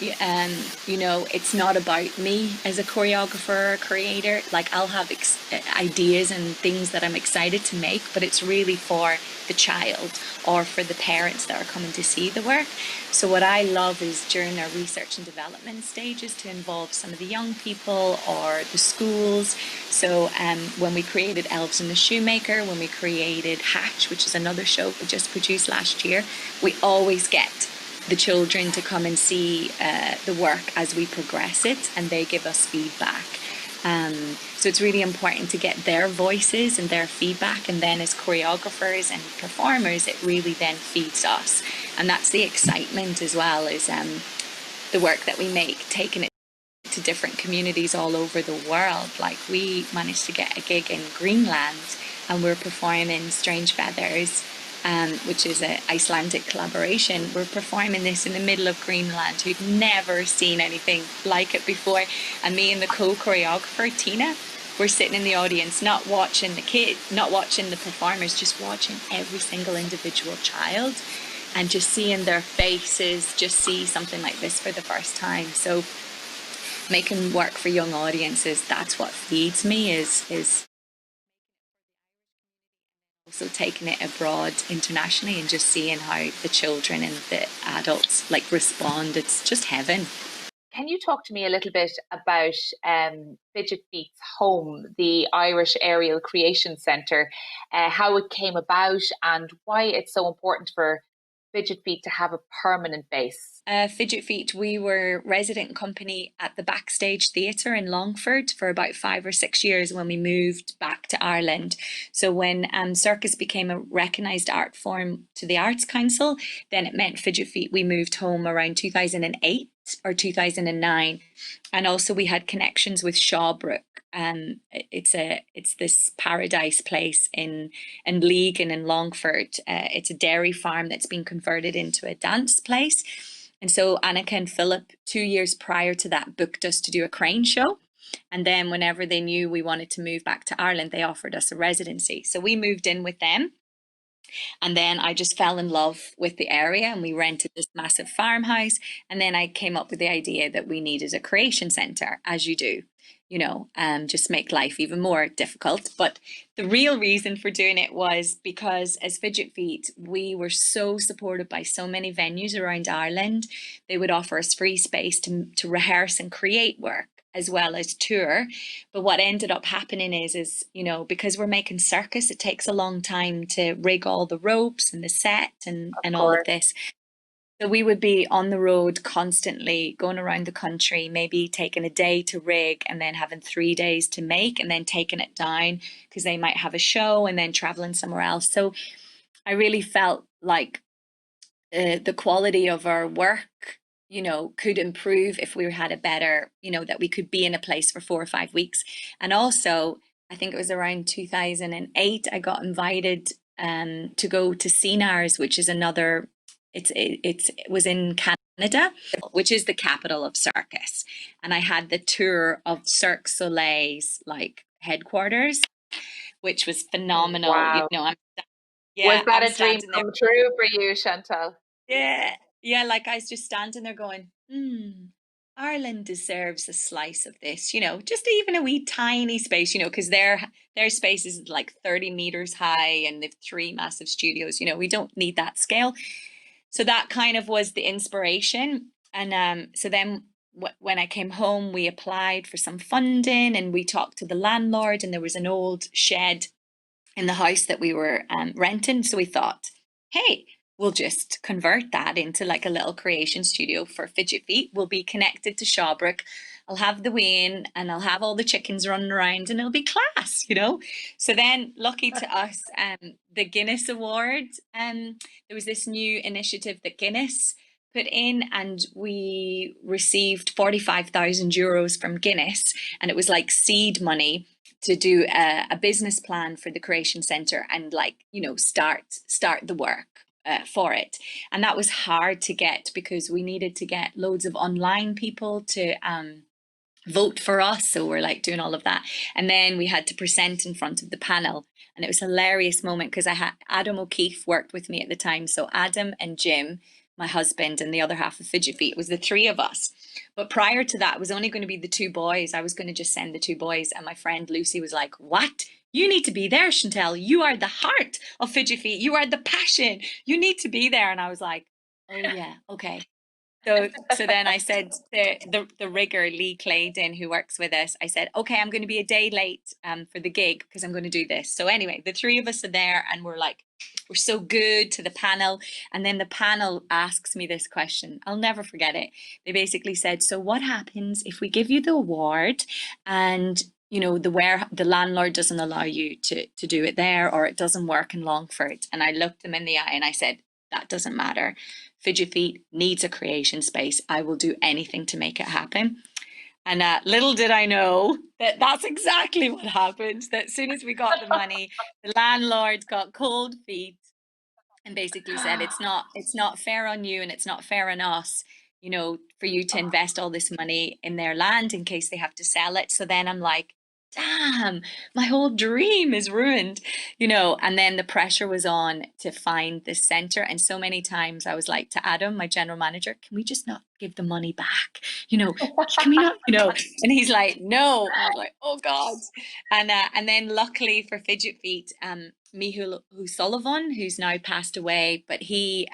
you know, it's not about me as a choreographer or creator. Like, I'll have ideas and things that I'm excited to make, but it's really for the child or for the parents that are coming to see the work. So what I love is, during our research and development stages, to involve some of the young people or the schools. So when we created Elves and the Shoemaker, when we created Hatch, which is another show we just produced last year, we always get the children to come and see the work as we progress it, and they give us feedback. So it's really important to get their voices and their feedback, and then as choreographers and performers, it really then feeds us. And that's the excitement as well, is the work that we make, taking it to different communities all over the world. Like, we managed to get a gig in Greenland, and we're performing Strange Feathers, which is an Icelandic collaboration. We're performing this in the middle of Greenland, who'd never seen anything like it before. And me and the co-choreographer, Tina, we're sitting in the audience, not watching the performers, just watching every single individual child and just seeing their faces, just see something like this for the first time. So making work for young audiences, that's what feeds me, is also taking it abroad internationally and just seeing how the children and the adults like respond. It's just heaven. Can you talk to me a little bit about Fidget Feet's home, the Irish Aerial Creation Centre, how it came about and why it's so important for Fidget Feet to have a permanent base? Fidget Feet, we were resident company at the Backstage Theatre in Longford for about 5 or 6 years when we moved back to Ireland. So when circus became a recognised art form to the Arts Council, then it meant Fidget Feet, we moved home around 2008 or 2009. And also we had connections with Shawbrook. It's this paradise place in League and in Longford. It's a dairy farm that's been converted into a dance place. And so Annika and Philip, 2 years prior to that, booked us to do a crane show. And then whenever they knew we wanted to move back to Ireland, they offered us a residency. So we moved in with them. And then I just fell in love with the area, and we rented this massive farmhouse. And then I came up with the idea that we needed a creation centre, as you do, you know, just make life even more difficult. But the real reason for doing it was because as Fidget Feet, we were so supported by so many venues around Ireland. They would offer us free space to rehearse and create work, as well as tour. But what ended up happening is, you know, because we're making circus, it takes a long time to rig all the ropes and the set and all of this. So we would be on the road constantly, going around the country, maybe taking a day to rig and then having 3 days to make and then taking it down because they might have a show and then traveling somewhere else. So I really felt like the quality of our work, could improve if we had a better, that we could be in a place for 4 or 5 weeks. And also, I think it was around 2008, I got invited to go to CNARS, which is another, it was in Canada, which is the capital of circus. And I had the tour of Cirque Soleil's like headquarters, which was phenomenal. Wow. Was that a dream come true for you, Chantal? Yeah, like I was just standing there going, Ireland deserves a slice of this, just even a wee tiny space, because their space is like 30 meters high and they've 3 massive studios, we don't need that scale. So that kind of was the inspiration. And so then when I came home, we applied for some funding and we talked to the landlord, and there was an old shed in the house that we were renting. So we thought, hey, we'll just convert that into like a little creation studio for Fidget Feet. We'll be connected to Shawbrook. I'll have the wean and I'll have all the chickens running around and it'll be class, So then, lucky to us, the Guinness Award, there was this new initiative that Guinness put in, and we received 45,000 euros from Guinness, and it was like seed money to do a business plan for the Creation Centre and start the work for it. And that was hard to get because we needed to get loads of online people to vote for us. So we're like doing all of that. And then we had to present in front of the panel. And it was a hilarious moment because I had Adam O'Keefe worked with me at the time. So Adam and Jim, my husband, and the other half of Fidget Feet, was the 3 of us. But prior to that, it was only going to be the 2 boys. I was going to just send the 2 boys. And my friend Lucy was like, what? You need to be there, Chantal. You are the heart of Fidget Feet. You are the passion. You need to be there. And I was like, oh yeah, okay. So then I said to the rigger, Lee Claydon, who works with us, I said, okay, I'm going to be a day late for the gig because I'm going to do this. So anyway, the 3 of us are there and we're so good to the panel. And then the panel asks me this question. I'll never forget it. They basically said, so what happens if we give you the award and the landlord doesn't allow you to do it there, or it doesn't work in Longford? And I looked them in the eye and I said, that doesn't matter. Fidget Feet needs a creation space. I will do anything to make it happen. And little did I know that that's exactly what happened. That as soon as we got the money, the landlord got cold feet and basically said, it's not fair on you and it's not fair on us, for you to invest all this money in their land in case they have to sell it. So then I'm like, damn, my whole dream is ruined, and then the pressure was on to find this centre. And so many times I was like to Adam, my general manager, can we just not give the money back? Can we not, and he's like, no. And I was like, oh God. And then luckily for Fidget Feet, Micheál O'Sullivan, who's now passed away, but he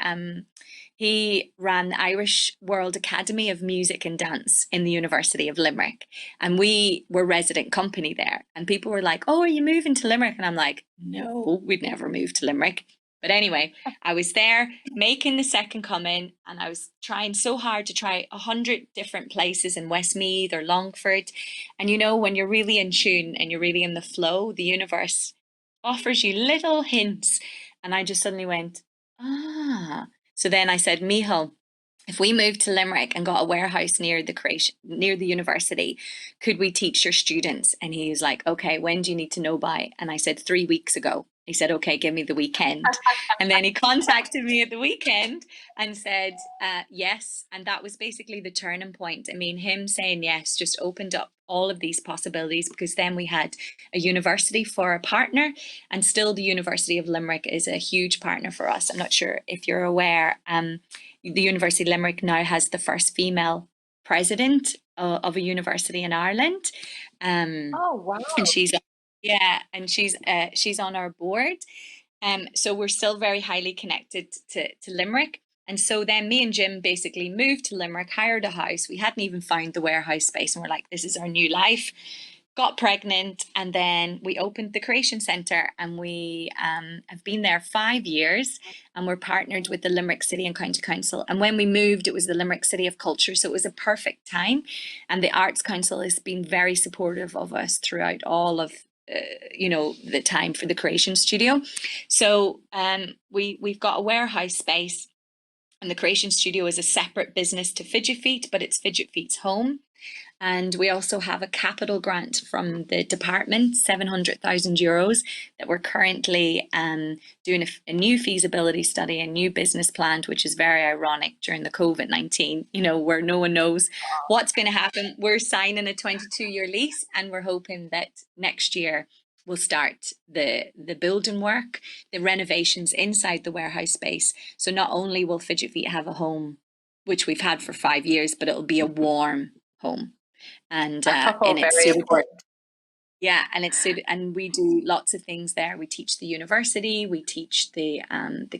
ran the Irish World Academy of Music and Dance in the University of Limerick. And we were resident company there. And people were like, oh, are you moving to Limerick? And I'm like, no, we'd never move to Limerick. But anyway, I was there making the second coming, and I was trying so hard to try 100 different places in Westmeath or Longford. And when you're really in tune and you're really in the flow, the universe offers you little hints. And I just suddenly went, ah. So then I said, Micheál, if we moved to Limerick and got a warehouse near the university, could we teach your students? And he was like, okay, when do you need to know by? And I said, 3 weeks ago. He said, okay, give me the weekend. And then he contacted me at the weekend and said, yes. And that was basically the turning point. I mean, him saying yes just opened up all of these possibilities, because then we had a university for a partner, and still the University of Limerick is a huge partner for us. I'm not sure if you're aware, the University of Limerick now has the first female president of a university in Ireland. Oh, wow. And she's on our board. So we're still very highly connected to Limerick. And so then me and Jim basically moved to Limerick, hired a house. We hadn't even found the warehouse space, and we're like, this is our new life. got pregnant, and then we opened the Creation Centre, and we have been there 5 years, and we're partnered with the Limerick City and County Council. And when we moved, it was the Limerick City of Culture, so it was a perfect time. And the Arts Council has been very supportive of us throughout all of the time for the Creation Studio. So we've got a warehouse space, and the Creation Studio is a separate business to Fidget Feet, but it's Fidget Feet's home. And we also have a capital grant from the department, €700,000, that we're currently doing a new feasibility study, a new business plan, which is very ironic during the COVID-19, where no one knows what's going to happen. We're signing a 22-year lease, and we're hoping that next year we'll start the building work, the renovations inside the warehouse space. So not only will Fidget Feet have a home, which we've had for 5 years, but it'll be a warm home. And it's very important. Yeah, and we do lots of things there. We teach the university, we teach the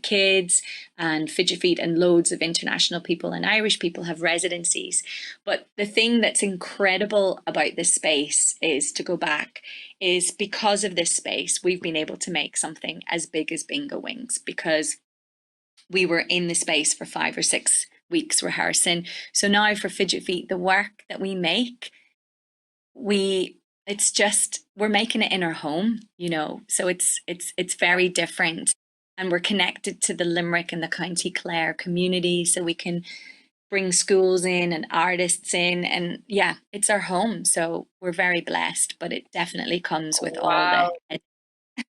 kids, and Fidget Feet and loads of international people and Irish people have residencies. But the thing that's incredible about this space is, to go back, is because of this space, we've been able to make something as big as Bingo Wings, because we were in the space for 5 or 6 weeks rehearsing. So now for Fidget Feet, the work that we make, we're making it in our home, so it's very different, and we're connected to the Limerick and the County Clare community, so we can bring schools in and artists in, and yeah, it's our home. So we're very blessed, but it definitely comes with all the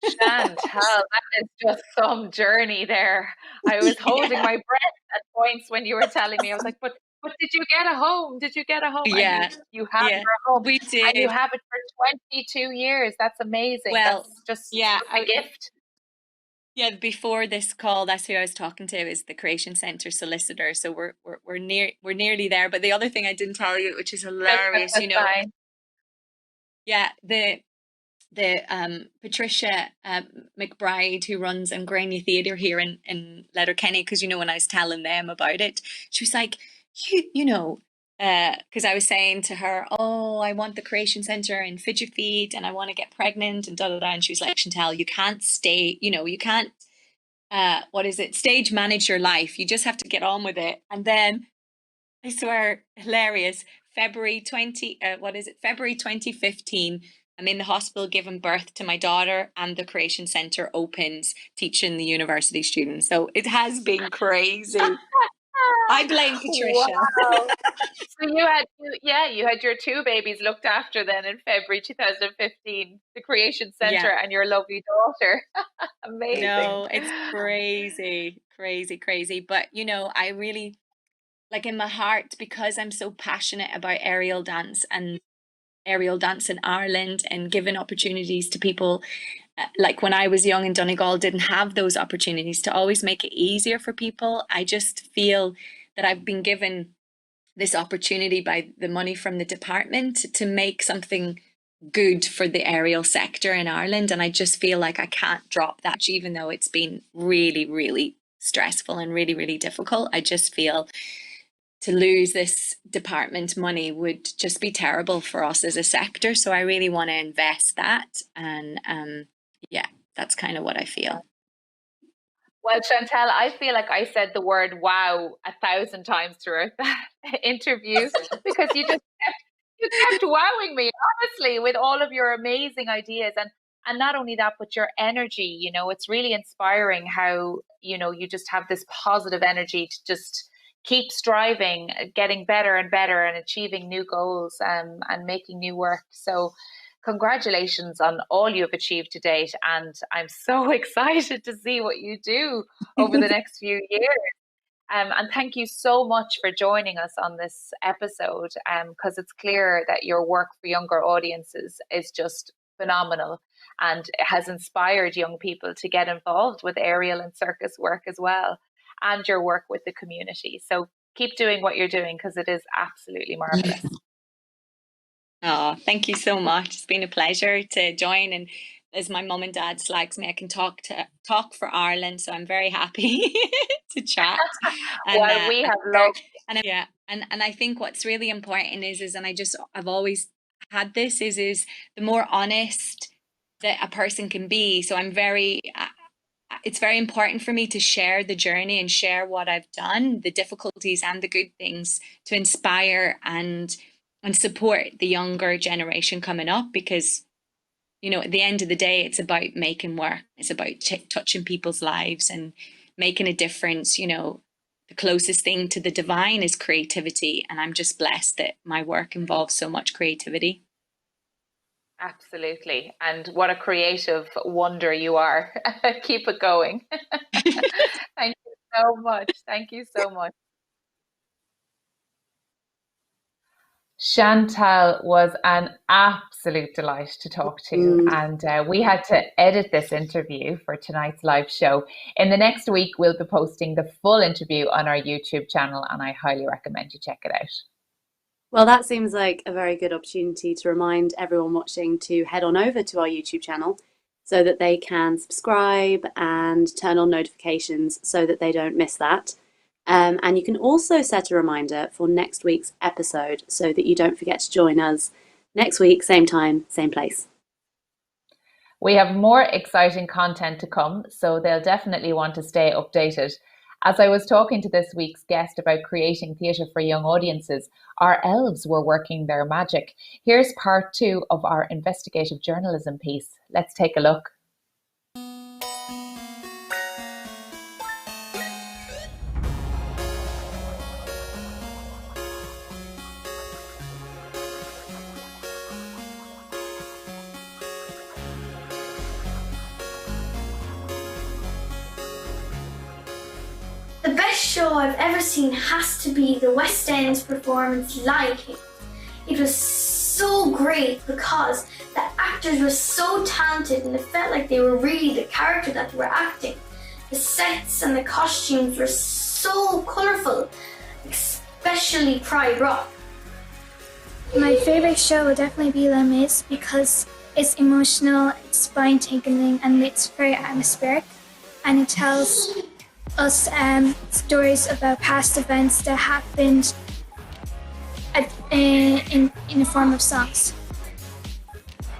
Chantal, that is just some journey there. I was holding my breath at points when you were telling me. I was like, but did you get a home? Did you get a home? Yeah, and you have your home. We did. And you have it for 22 years. That's amazing. Well, that's just a gift. Yeah, before this call, that's who I was talking to, is the Creation Centre solicitor. So we're nearly there. But the other thing I didn't tell you, which is hilarious, Fine. Yeah, the Patricia McBride, who runs Mary-Lou Theatre here in Letterkenny, because when I was telling them about it, she was like, because I was saying to her, oh, I want the Creation Centre in Fidget Feet, and I want to get pregnant, and and she was like, Chantal, you can't stay, you can't stage manage your life, you just have to get on with it. And then, I swear, hilarious, February 2015, I'm in the hospital giving birth to my daughter, and the Creation Centre opens teaching the university students. So it has been crazy. I blame Patricia. Wow. So you had your 2 babies looked after then in February 2015, the Creation Centre and your lovely daughter. Amazing. No, it's crazy. But I really, like, in my heart, because I'm so passionate about aerial dance in Ireland, and giving opportunities to people, like when I was young in Donegal, didn't have those opportunities, to always make it easier for people. I just feel that I've been given this opportunity by the money from the department to make something good for the aerial sector in Ireland. And I just feel like I can't drop that, even though it's been really, really stressful and really, really difficult. I just feel to lose this department money would just be terrible for us as a sector. So I really want to invest that. And that's kind of what I feel. Well, Chantal, I feel like I said the word wow 1,000 times throughout that interview, because you kept wowing me, honestly, with all of your amazing ideas. And not only that, but your energy, it's really inspiring how, you just have this positive energy to just keep striving, getting better and better, and achieving new goals, and making new work. So congratulations on all you have achieved to date. And I'm so excited to see what you do over the next few years. And thank you so much for joining us on this episode, because it's clear that your work for younger audiences is just phenomenal, and it has inspired young people to get involved with aerial and circus work as well, and your work with the community. So keep doing what you're doing, because it is absolutely marvelous. Oh, thank you so much. It's been a pleasure to join, and as my mum and dad slags me, I can talk for Ireland, so I'm very happy to chat. And, well, we have loved. And I think what's really important is, and I've always had this is the more honest that a person can be. So it's very important for me to share the journey and share what I've done, the difficulties and the good things, to inspire and support the younger generation coming up, because at the end of the day, it's about making work. It's about touching people's lives and making a difference. The closest thing to the divine is creativity, and I'm just blessed that my work involves so much creativity. Absolutely. And what a creative wonder you are. Keep it going. Thank you so much. Thank you so much. Chantal was an absolute delight to talk to, and we had to edit this interview for tonight's live show. In the next week, we'll be posting the full interview on our YouTube channel, and I highly recommend you check it out. Well, that seems like a very good opportunity to remind everyone watching to head on over to our YouTube channel so that they can subscribe and turn on notifications so that they don't miss that. And you can also set a reminder for next week's episode so that you don't forget to join us next week, same time, same place. We have more exciting content to come, so they'll definitely want to stay updated. As I was talking to this week's guest about creating theatre for young audiences, our elves were working their magic. Here's part 2 of our investigative journalism piece. Let's take a look. The best show I've ever seen has to be the West End's performance Lion King. It was so great because the actors were so talented and it felt like they were really the character that they were acting. The sets and the costumes were so colourful, especially Pride Rock. My favourite show would definitely be Les Mis because it's emotional, it's spine-tingling and it's very atmospheric, and it tells us stories about past events that happened in the form of songs.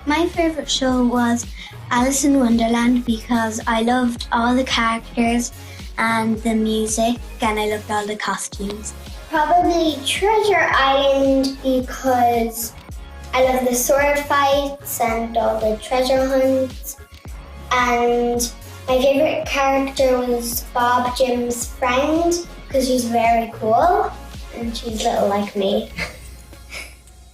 My favourite show was Alice in Wonderland because I loved all the characters and the music, and I loved all the costumes. Probably Treasure Island because I love the sword fights and all the treasure hunts, and my favourite character was Bob, Jim's friend, because she's very cool and she's little like me.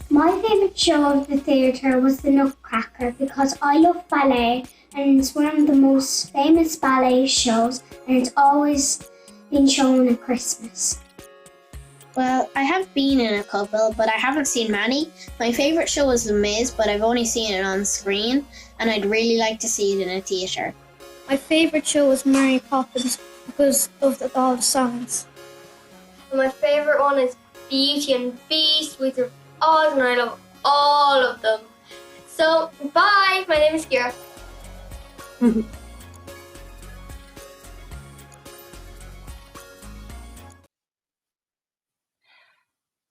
My favourite show of the theatre was The Nutcracker because I love ballet and it's one of the most famous ballet shows and it's always been shown at Christmas. Well, I have been in a couple, but I haven't seen many. My favourite show was The Miz, but I've only seen it on screen and I'd really like to see it in a theatre. My favourite show was Mary Poppins because of all the songs. And my favourite one is Beauty and Beast, which are awesome and I love all of them. So, bye! My name is Kira.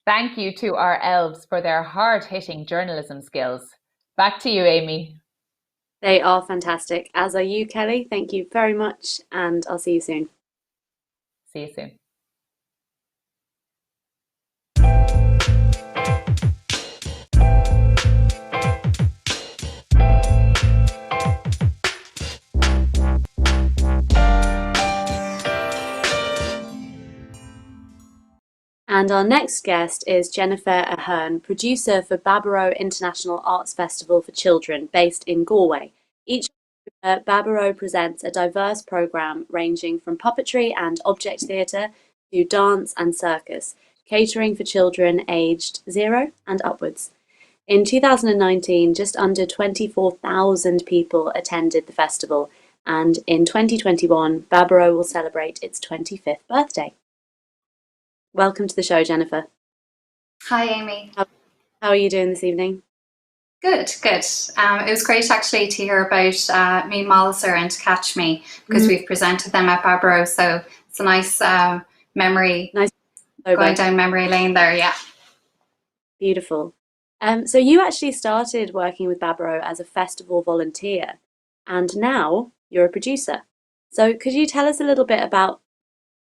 Thank you to our elves for their hard-hitting journalism skills. Back to you, Amy. They are fantastic, as are you, Kelly. Thank you very much, and I'll see you soon. See you soon. And our next guest is Jennifer Ahern, producer for Baboró International Arts Festival for Children, based in Galway. Each year, Baboró presents a diverse programme ranging from puppetry and object theatre to dance and circus, catering for children aged 0 and upwards. In 2019, just under 24,000 people attended the festival, and in 2021, Baboró will celebrate its 25th birthday. Welcome to the show, Jennifer. Hi, Amy. How are you doing this evening? Good, good. It was great actually to hear about Me Malser and To Catch Me because we've presented them at Baboró, so it's a nice memory, going down memory lane there, yeah. Beautiful. So you actually started working with Baboro as a festival volunteer, and now you're a producer. So could you tell us a little bit about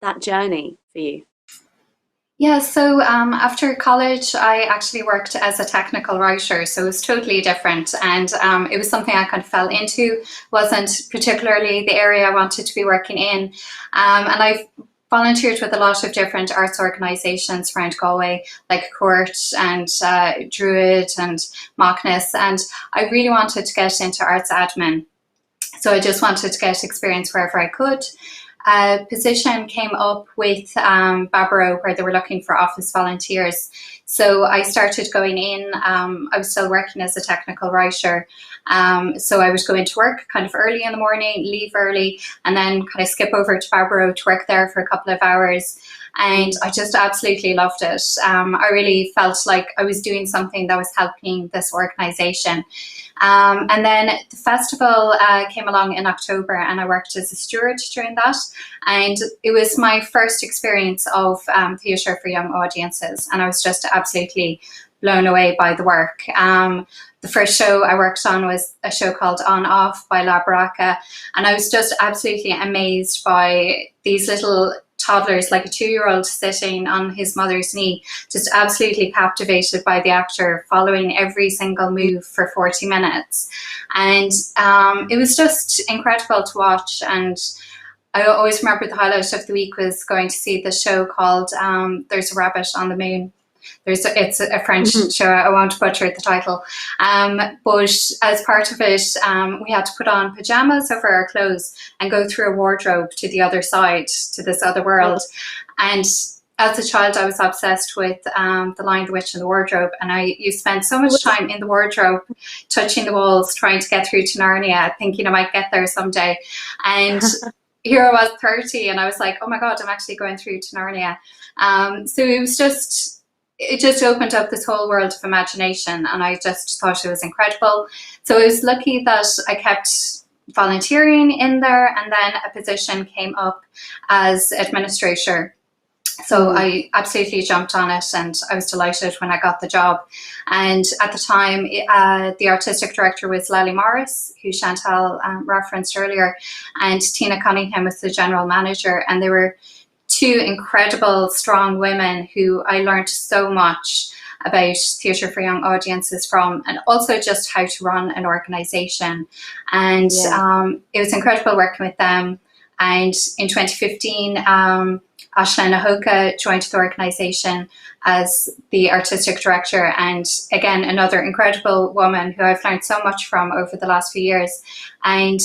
that journey for you? Yeah, so after college, I actually worked as a technical writer, so it was totally different, and it was something I kind of fell into. Wasn't particularly the area I wanted to be working in, and I've volunteered with a lot of different arts organisations around Galway, like Court and Druid and Machness, and I really wanted to get into arts admin. So I just wanted to get experience wherever I could. A position came up with Baboró where they were looking for office volunteers. So I started going in. I was still working as a technical writer. So I would go into work kind of early in the morning, leave early, and then kind of skip over to Baboró to work there for a couple of hours. And I just absolutely loved it. I really felt like I was doing something that was helping this organisation. And then the festival came along in October, and I worked as a steward during that. And it was my first experience of theatre for young audiences, and I was just absolutely blown away by the work. The first show I worked on was a show called On Off by Lawlor, and I was just absolutely amazed by these little toddlers, like a 2-year-old sitting on his mother's knee, just absolutely captivated by the actor, following every single move for 40 minutes. And it was just incredible to watch. And I always remember the highlight of the week was going to see the show called There's a Rabbit on the Moon. It's a French show. I won't butcher the title. But as part of it, we had to put on pajamas over our clothes and go through a wardrobe to the other side, to this other world. And as a child, I was obsessed with The Lion, the Witch and the Wardrobe. And you spend so much time in the wardrobe, touching the walls, trying to get through to Narnia, thinking I might get there someday. And here I was 30, and I was like, oh my God, I'm actually going through to Narnia. So it just opened up this whole world of imagination, and I just thought it was incredible. So I was lucky that I kept volunteering in there, and then a position came up as administrator. So I absolutely jumped on it, and I was delighted when I got the job. And at the time, the artistic director was Lally Morris, who Chantal referenced earlier, and Tina Cunningham was the general manager, and they were two incredible, strong women who I learned so much about theatre for young audiences from, and also just how to run an organisation. And it was incredible working with them. And in 2015, Aisling Nahoka joined the organisation as the artistic director, and again, another incredible woman who I've learned so much from over the last few years. And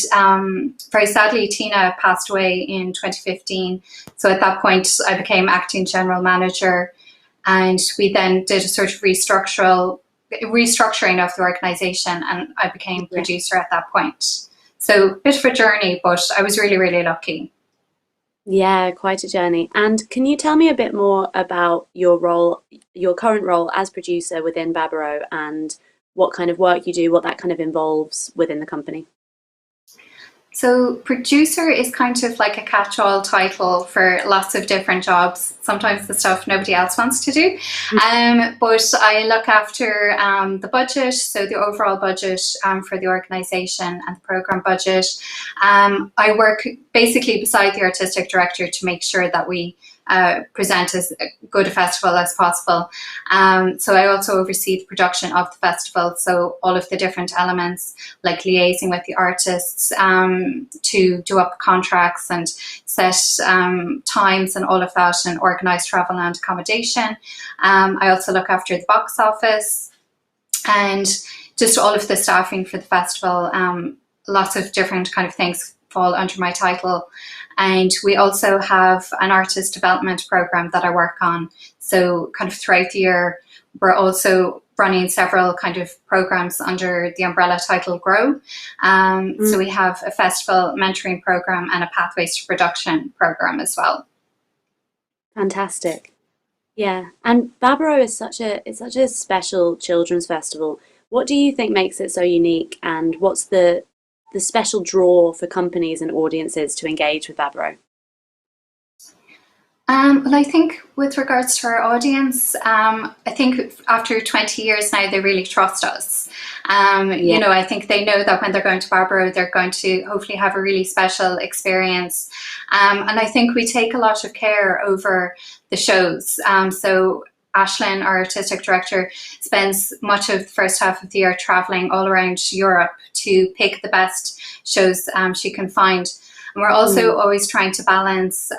very sadly, Tina passed away in 2015. So at that point, I became acting general manager, and we then did a sort of restructuring of the organisation, and I became producer at that point. So a bit of a journey, but I was really, really lucky. Yeah, quite a journey. And can you tell me a bit more about your role, your current role as producer within Baboró, and what kind of work you do, what that kind of involves within the company? So producer is kind of like a catch-all title for lots of different jobs, sometimes the stuff nobody else wants to do. But I look after the budget, so the overall budget for the organisation and the programme budget. I work basically beside the artistic director to make sure that we present as good a festival as possible. So I also oversee the production of the festival, so all of the different elements, like liaising with the artists to do up contracts and set times and all of that, and organise travel and accommodation. I also look after the box office and just all of the staffing for the festival. Lots of different kind of things fall under my title. And we also have an artist development program that I work on. So kind of throughout the year, we're also running several kind of programs under the umbrella title Grow. So we have a festival mentoring program and a Pathways to Production program as well. Fantastic. Yeah, and Baboró is such a special children's festival. What do you think makes it so unique, and what's the special draw for companies and audiences to engage with Baboró? Well, I think with regards to our audience, I think after 20 years now, they really trust us. You know, I think they know that when they're going to Baboró, they're going to hopefully have a really special experience. And I think we take a lot of care over the shows. So Aisling, our artistic director, spends much of the first half of the year traveling all around Europe to pick the best shows she can find. And we're also always trying to balance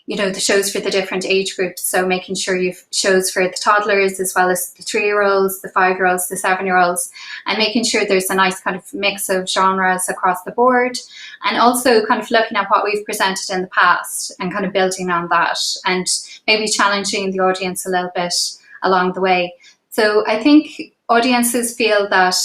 you know, the shows for the different age groups. So making sure you've shows for the toddlers as well as the 3-year-olds, the 5-year-olds, the 7-year-olds, and making sure there's a nice kind of mix of genres across the board. And also kind of looking at what we've presented in the past and kind of building on that and maybe challenging the audience a little bit along the way. So I think audiences feel that,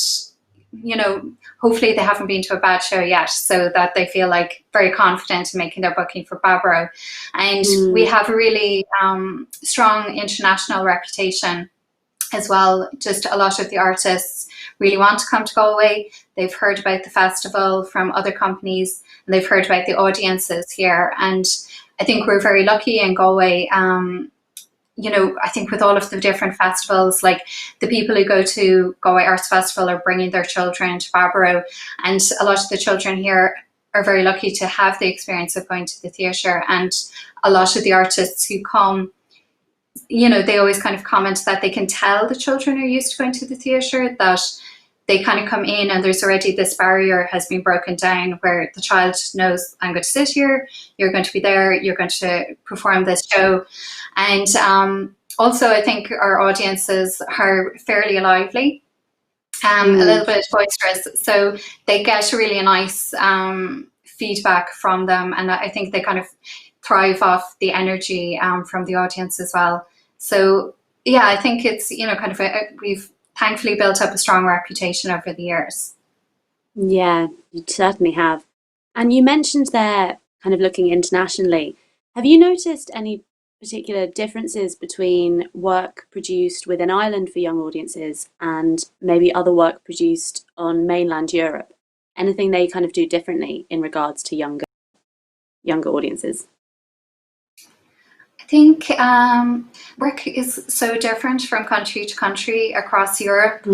you know, hopefully they haven't been to a bad show yet, so that they feel like very confident in making their booking for Baboró. And we have a really strong international reputation as well. Just a lot of the artists really want to come to Galway. They've heard about the festival from other companies, and they've heard about the audiences here. And I think we're very lucky in Galway. You know, I think with all of the different festivals, like the people who go to Galway Arts Festival are bringing their children to Baboro, and a lot of the children here are very lucky to have the experience of going to the theatre. And a lot of the artists who come, you know, they always kind of comment that they can tell the children are used to going to the theatre, that they kind of come in and there's already this barrier has been broken down where the child knows, I'm going to sit here, you're going to be there, you're going to perform this show. And also I think our audiences are fairly lively, a little bit boisterous, so they get really nice feedback from them, and I think they kind of thrive off the energy from the audience as well. So yeah, I think it's, you know, kind of we've thankfully built up a strong reputation over the years. Yeah, you certainly have. And you mentioned there kind of looking internationally. Have you noticed any particular differences between work produced within Ireland for young audiences and maybe other work produced on mainland Europe? Anything they kind of do differently in regards to younger audiences? I think work is so different from country to country across Europe.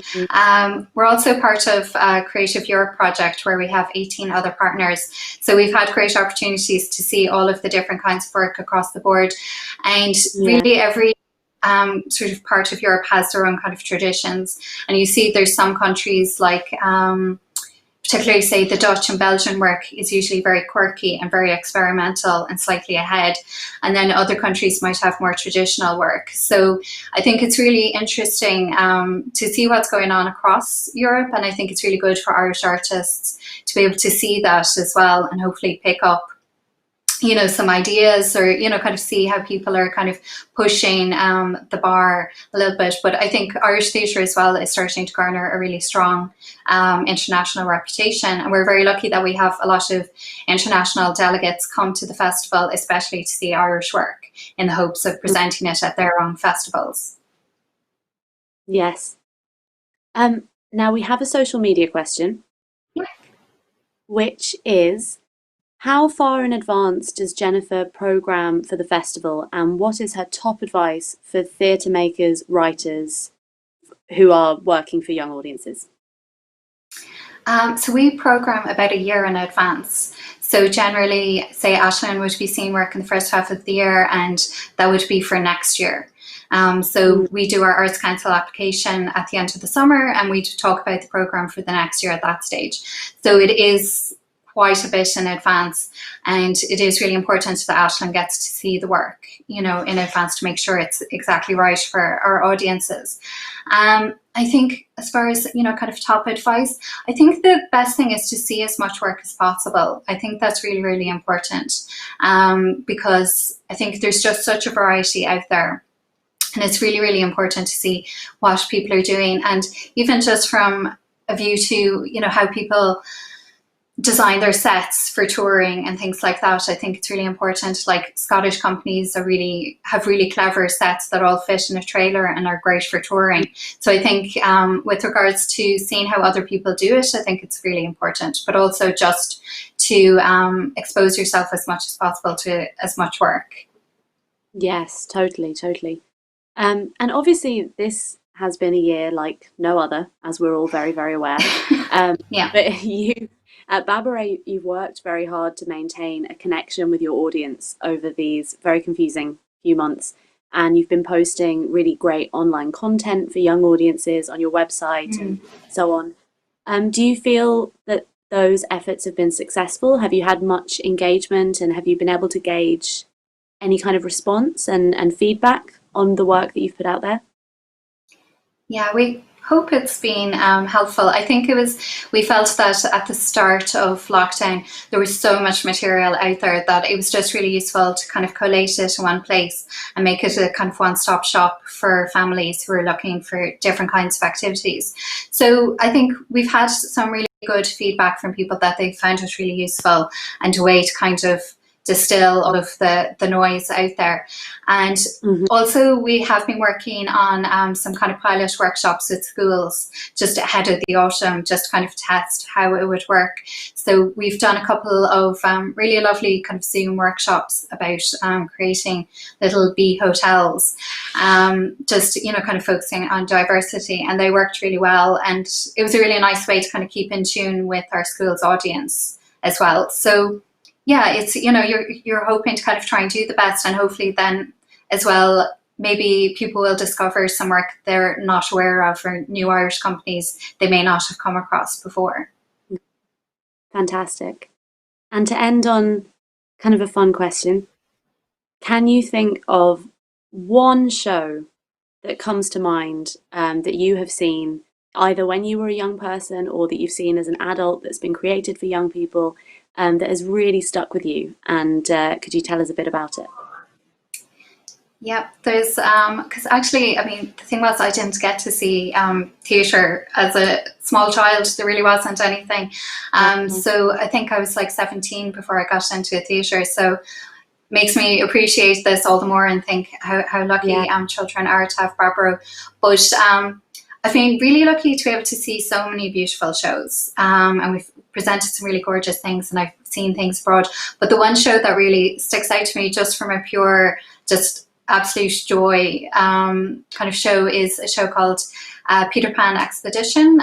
We're also part of a Creative Europe project where we have 18 other partners. So we've had great opportunities to see all of the different kinds of work across the board. And really every sort of part of Europe has their own kind of traditions. And you see there's some countries like particularly say the Dutch and Belgian work is usually very quirky and very experimental and slightly ahead. And then other countries might have more traditional work. So I think it's really interesting to see what's going on across Europe. And I think it's really good for Irish artists to be able to see that as well and hopefully pick up, you know, some ideas or, you know, kind of see how people are kind of pushing the bar a little bit. But I think Irish theatre as well is starting to garner a really strong international reputation. And we're very lucky that we have a lot of international delegates come to the festival, especially to see Irish work in the hopes of presenting it at their own festivals. Yes. Now we have a social media question, which is, how far in advance does Jennifer programme for the festival, and what is her top advice for theatre makers, writers who are working for young audiences? So we programme about a year in advance. So generally, say Aisling would be seeing work in the first half of the year, and that would be for next year. So we do our Arts Council application at the end of the summer, and we talk about the programme for the next year at that stage. So it is quite a bit in advance, and it is really important that Aisling gets to see the work, you know, in advance to make sure it's exactly right for our audiences. I think as far as, you know, kind of top advice, I think the best thing is to see as much work as possible. I think that's really, really important because I think there's just such a variety out there. And it's really, really important to see what people are doing. And even just from a view to, you know, how people design their sets for touring and things like that. I think it's really important. Like Scottish companies have really clever sets that all fit in a trailer and are great for touring. So I think with regards to seeing how other people do it, I think it's really important, but also just to expose yourself as much as possible to as much work. Yes, totally, totally. And obviously, this has been a year like no other, as we're all very, very aware. Yeah. But you, at Baboró, you've worked very hard to maintain a connection with your audience over these very confusing few months. And you've been posting really great online content for young audiences on your website and so on. Do you feel that those efforts have been successful? Have you had much engagement and have you been able to gauge any kind of response and feedback on the work that you've put out there? Yeah, we hope it's been helpful. I think we felt that at the start of lockdown, there was so much material out there that it was just really useful to kind of collate it in one place and make it a kind of one-stop shop for families who are looking for different kinds of activities. So I think we've had some really good feedback from people that they found it really useful and a way to kind of distill all of the noise out there. And also we have been working on some kind of pilot workshops with schools just ahead of the autumn, just to kind of test how it would work. So we've done a couple of really lovely kind of Zoom workshops about creating little bee hotels, just, you know, kind of focusing on diversity, and they worked really well. And it was a really nice way to kind of keep in tune with our school's audience as well. So yeah, it's, you know, you're hoping to kind of try and do the best, and hopefully then as well, maybe people will discover some work they're not aware of, or new Irish companies they may not have come across before. Fantastic. And to end on kind of a fun question, can you think of one show that comes to mind that you have seen either when you were a young person or that you've seen as an adult that's been created for young people that has really stuck with you? And could you tell us a bit about it? Yeah, there's, because actually, I mean, the thing was I didn't get to see theatre as a small child. There really wasn't anything. So I think I was like 17 before I got into theatre. So makes me appreciate this all the more and think how lucky children are to have Baboró. But I've been really lucky to be able to see so many beautiful shows, and we've presented some really gorgeous things, and I've seen things abroad. But the one show that really sticks out to me just from a pure, just absolute joy kind of show is a show called Peter Pan Expedition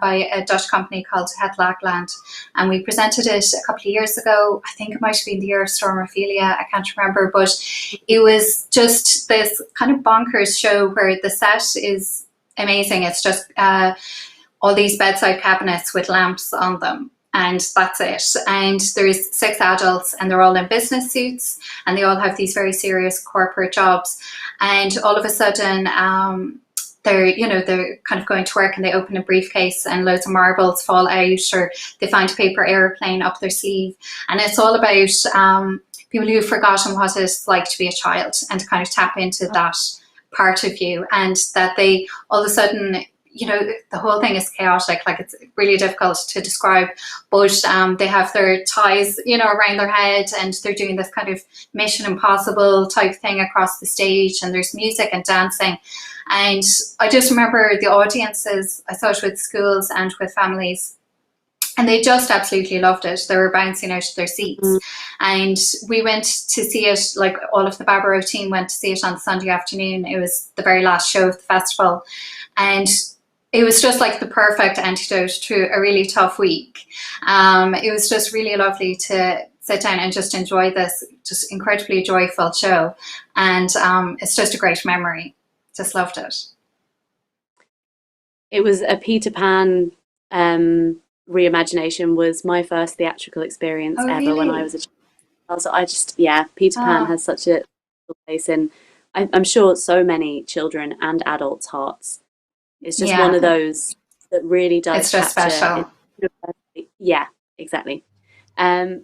by a Dutch company called Het Laagland. And we presented it a couple of years ago. I think it might have been the year of Storm Ophelia, I can't remember, but it was just this kind of bonkers show where the set is amazing. It's just all these bedside cabinets with lamps on them, and that's it. And there's 6 adults, and they're all in business suits, and they all have these very serious corporate jobs. And all of a sudden, they're kind of going to work, and they open a briefcase, and loads of marbles fall out, or they find a paper airplane up their sleeve. And it's all about people who've forgotten what it's like to be a child, and to kind of tap into that part of you, and that they all of a sudden, you know, the whole thing is chaotic, like it's really difficult to describe, but they have their ties, you know, around their head, and they're doing this kind of Mission Impossible type thing across the stage, and there's music and dancing. And I just remember the audiences, I saw it with schools and with families, and they just absolutely loved it. They were bouncing out of their seats. And we went to see it, like all of the Baboró team went to see it on Sunday afternoon. It was the very last show of the festival. And it was just like the perfect antidote to a really tough week. It was just really lovely to sit down and just enjoy this just incredibly joyful show. And it's just a great memory. Just loved it. It was a Peter Pan reimagination was my first theatrical experience ever when I was a child. So I just, Peter Pan has such a place in, I'm sure, so many children and adults' hearts. It's just one of those that really does. It's just special. Yeah, exactly. So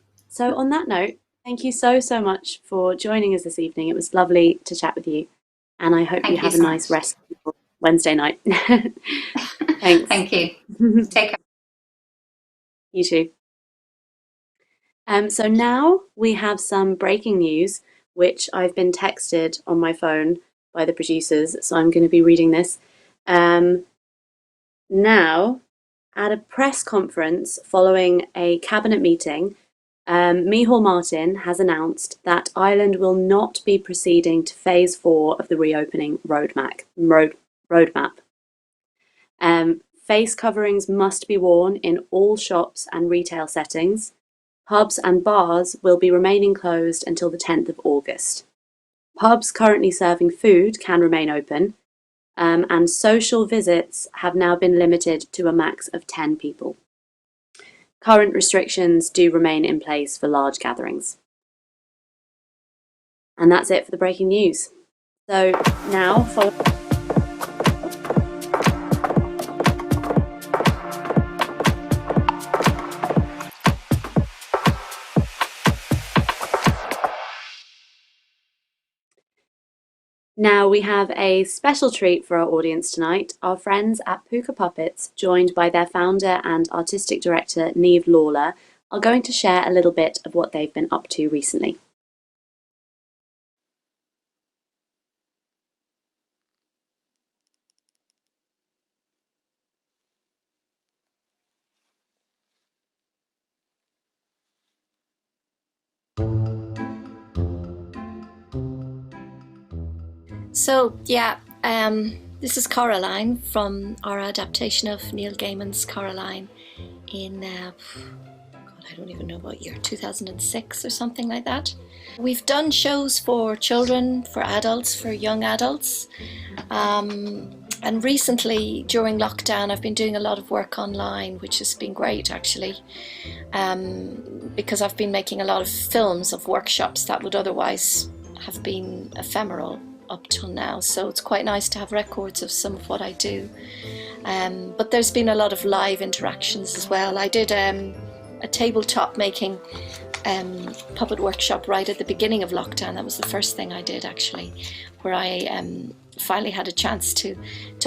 on that note, thank you so much for joining us this evening. It was lovely to chat with you, and I hope you have a nice rest of Wednesday night. Thanks. Thank you. Take care. You too. So now we have some breaking news, which I've been texted on my phone by the producers, so I'm going to be reading this. Now, at a press conference following a cabinet meeting, Micheál Martin has announced that Ireland will not be proceeding to phase 4 of the reopening roadmap. Face coverings must be worn in all shops and retail settings. Pubs and bars will be remaining closed until the 10th of August. Pubs currently serving food can remain open, and social visits have now been limited to a max of 10 people. Current restrictions do remain in place for large gatherings. And that's it for the breaking news. So now, Now we have a special treat for our audience tonight. Our friends at Pooka Puppets, joined by their founder and artistic director Niamh Lawlor, are going to share a little bit of what they've been up to recently. So this is Coraline from our adaptation of Neil Gaiman's Coraline in, I don't even know what year, 2006 or something like that. We've done shows for children, for adults, for young adults. And recently, during lockdown, I've been doing a lot of work online, which has been great actually, because I've been making a lot of films of workshops that would otherwise have been ephemeral up till now, so it's quite nice to have records of some of what I do. But there's been a lot of live interactions as well. I did a tabletop making puppet workshop right at the beginning of lockdown. That was the first thing I did actually, where I finally had a chance to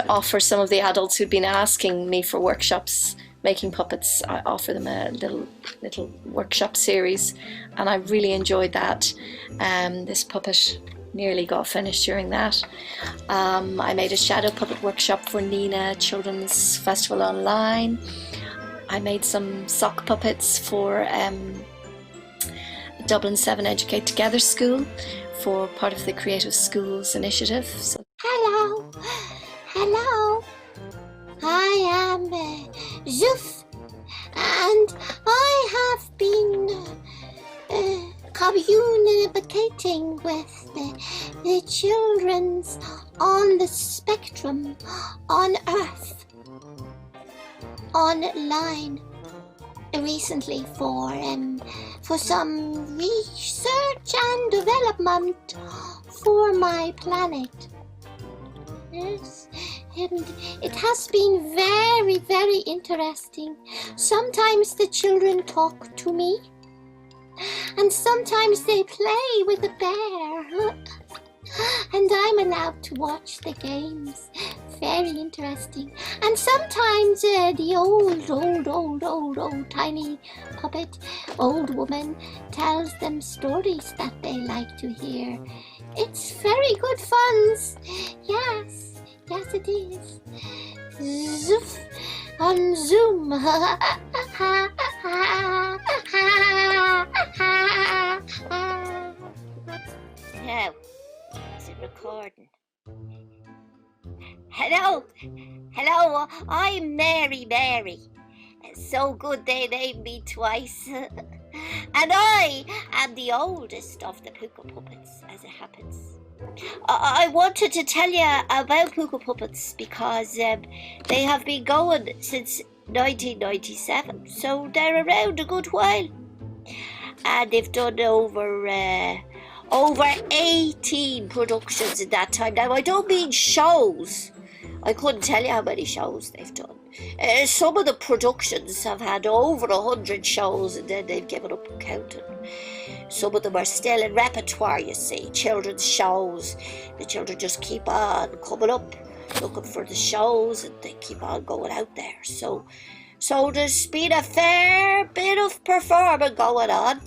offer some of the adults who'd been asking me for workshops making puppets. I offer them a little workshop series, and I really enjoyed that. This puppet nearly got finished during that. I made a shadow puppet workshop for Nina Children's Festival Online. I made some sock puppets for Dublin 7 Educate Together School for part of the Creative Schools initiative. So hello, I am Zuf, and I have been communicating with the children on the spectrum on Earth online recently for some research and development for my planet. Yes, and it has been very, very interesting. Sometimes the children talk to me, and sometimes they play with the bear, and I'm allowed to watch the games. Very interesting. And sometimes the old tiny puppet old woman tells them stories that they like to hear. It's very good fun. Yes it is. Zoof on Zoom. Now, is it recording? Hello, I'm Mary. So good they named me twice. And I am the oldest of the Pooka Puppets, as it happens. I wanted to tell you about Pooka Puppets because they have been going since 1997, so they're around a good while. And they've done over 18 productions in that time. Now, I don't mean shows. I couldn't tell you how many shows they've done. Some of the productions have had over 100 shows, and then they've given up counting. Some of them are still in repertoire, you see, children's shows. The children just keep on coming up, looking for the shows, and they keep on going out there. So there's been a fair bit of performing going on.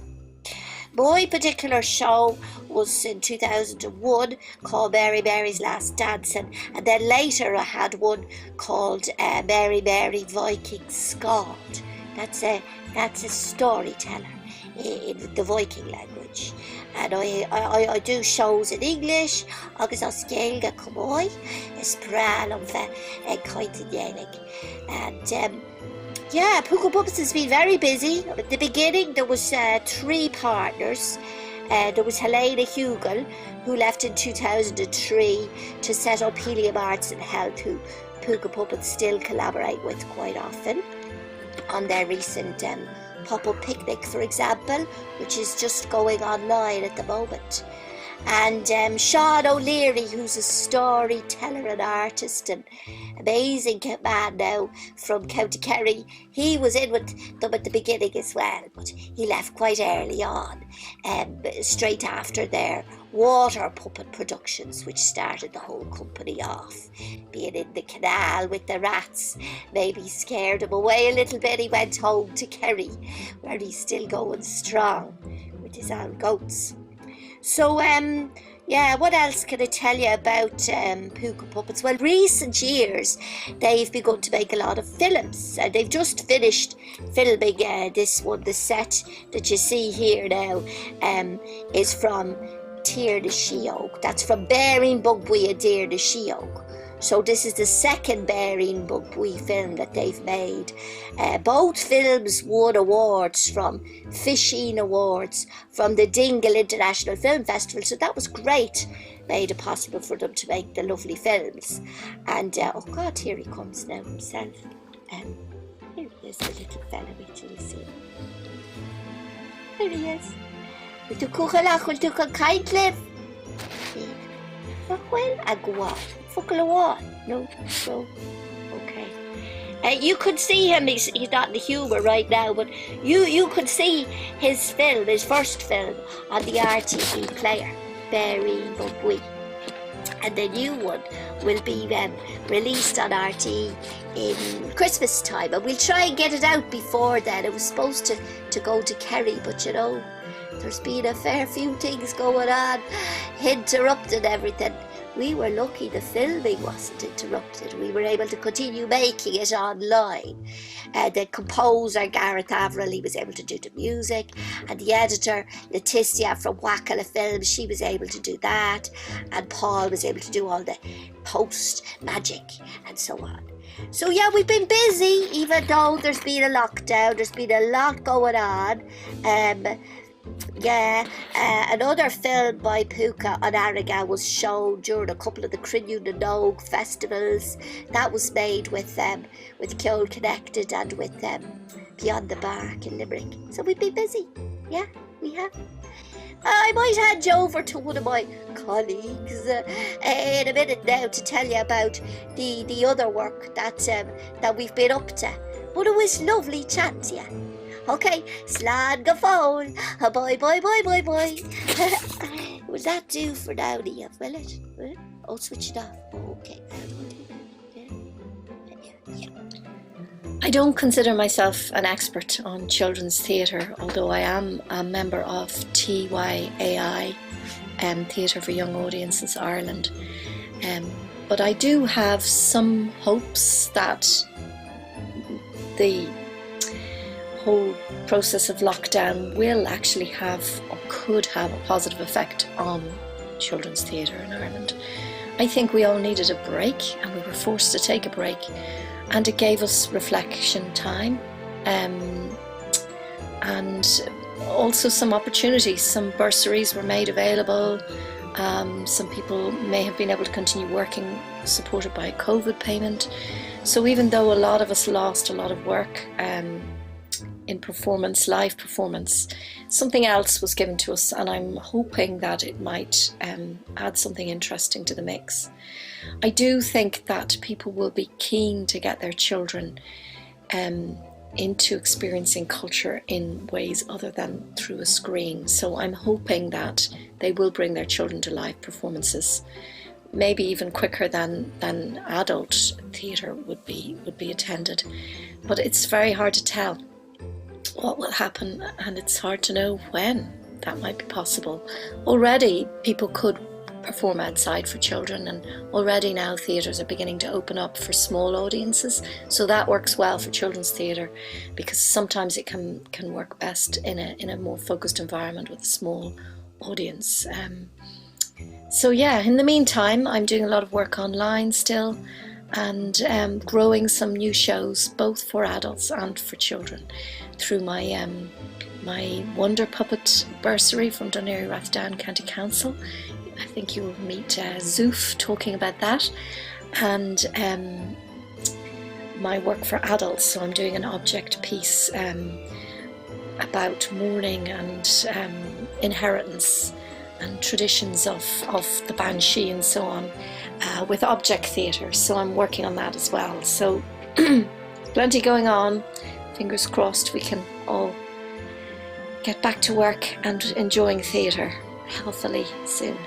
My particular show was in 2001 called Mary's Last Dance, and then later I had one called Mary Viking Scald. That's a storyteller. in the Viking language. And I do shows in English, agus as Gaeilge Cumói, Esperanto and kind of Gaelic. And yeah, Pooka Puppets has been very busy. At the beginning, there was 3 partners. There was Helena Hugel, who left in 2003 to set up Helium Arts and Health, who Pooka Puppets still collaborate with quite often on their recent pop-up picnic, for example, which is just going online at the moment. And Sean O'Leary, who's a storyteller and artist and amazing man now from County Kerry, he was in with them at the beginning as well, but he left quite early on, straight after their water puppet productions, which started the whole company off. Being in the canal with the rats maybe scared him away a little bit. He went home to Kerry, where he's still going strong with his own goats. So, yeah, what else can I tell you about Pooka Puppets? Well, recent years, they've begun to make a lot of films. And they've just finished filming this one. The set that you see here now is from Tír na Síoge. That's from Bearing Bugbuí and Tír na Síoge. So this is the second Bearing Bugbuí film that they've made. Both films won awards from Fishing Awards from the Dingle International Film Festival, so that was great. Made it possible for them to make the lovely films. And, oh God, here he comes now himself. Here he is, the little fella, which you'll see. Here he is. With the Cuchalach, with the Kindcliff. Well, I go on. No, okay. You could see him, he's not in the humour right now, but you could see his film, his first film, on the RTE player, Bearing Bugbuí. And the new one will be released on RTE in Christmas time, and we'll try and get it out before then. It was supposed to go to Kerry, but you know, there's been a fair few things going on, interrupted everything. We were lucky the filming wasn't interrupted. We were able to continue making it online. The composer, Gareth Averill, he was able to do the music. And the editor, Leticia from Wackala Films, she was able to do that. And Paul was able to do all the post magic and so on. So yeah, we've been busy, even though there's been a lockdown. There's been a lot going on. Yeah, another film by Pooka on Aragá was shown during a couple of the Crinnew na Nóg festivals. That was made with Ceol Connected and with Beyond the Bark in Limerick. So we've been busy. Yeah, we have. I might hand you over to one of my colleagues in a minute now to tell you about the other work that we've been up to. But it was lovely chatting to you. Okay, slán go phone. Bye. Will that do for now, Niamh? Will it? I'll switch it off. Okay. Yeah. I don't consider myself an expert on children's theatre, although I am a member of TYAI, Theatre for Young Audiences Ireland. But I do have some hopes that the whole process of lockdown will actually have or could have a positive effect on children's theatre in Ireland. I think we all needed a break, and we were forced to take a break, and it gave us reflection time and also some opportunities. Some bursaries were made available. Some people may have been able to continue working supported by a COVID payment. So even though a lot of us lost a lot of work in performance, live performance, something else was given to us, and I'm hoping that it might add something interesting to the mix. I do think that people will be keen to get their children into experiencing culture in ways other than through a screen. So I'm hoping that they will bring their children to live performances, maybe even quicker than adult theatre would be attended. But it's very hard to tell what will happen, and it's hard to know when that might be possible. Already people could perform outside for children, and already now theatres are beginning to open up for small audiences, so that works well for children's theatre, because sometimes it can work best in a more focused environment with a small audience. So yeah, in the meantime, I'm doing a lot of work online still, and growing some new shows both for adults and for children through my my Wonder Puppet bursary from Dún Laoghaire Rathdown County Council. I think you will meet Zoof talking about that, and my work for adults. So I'm doing an object piece about mourning and inheritance and traditions of the Banshee and so on, with object theatre. So I'm working on that as well. So plenty going on. Fingers crossed we can all get back to work and enjoying theatre healthily soon.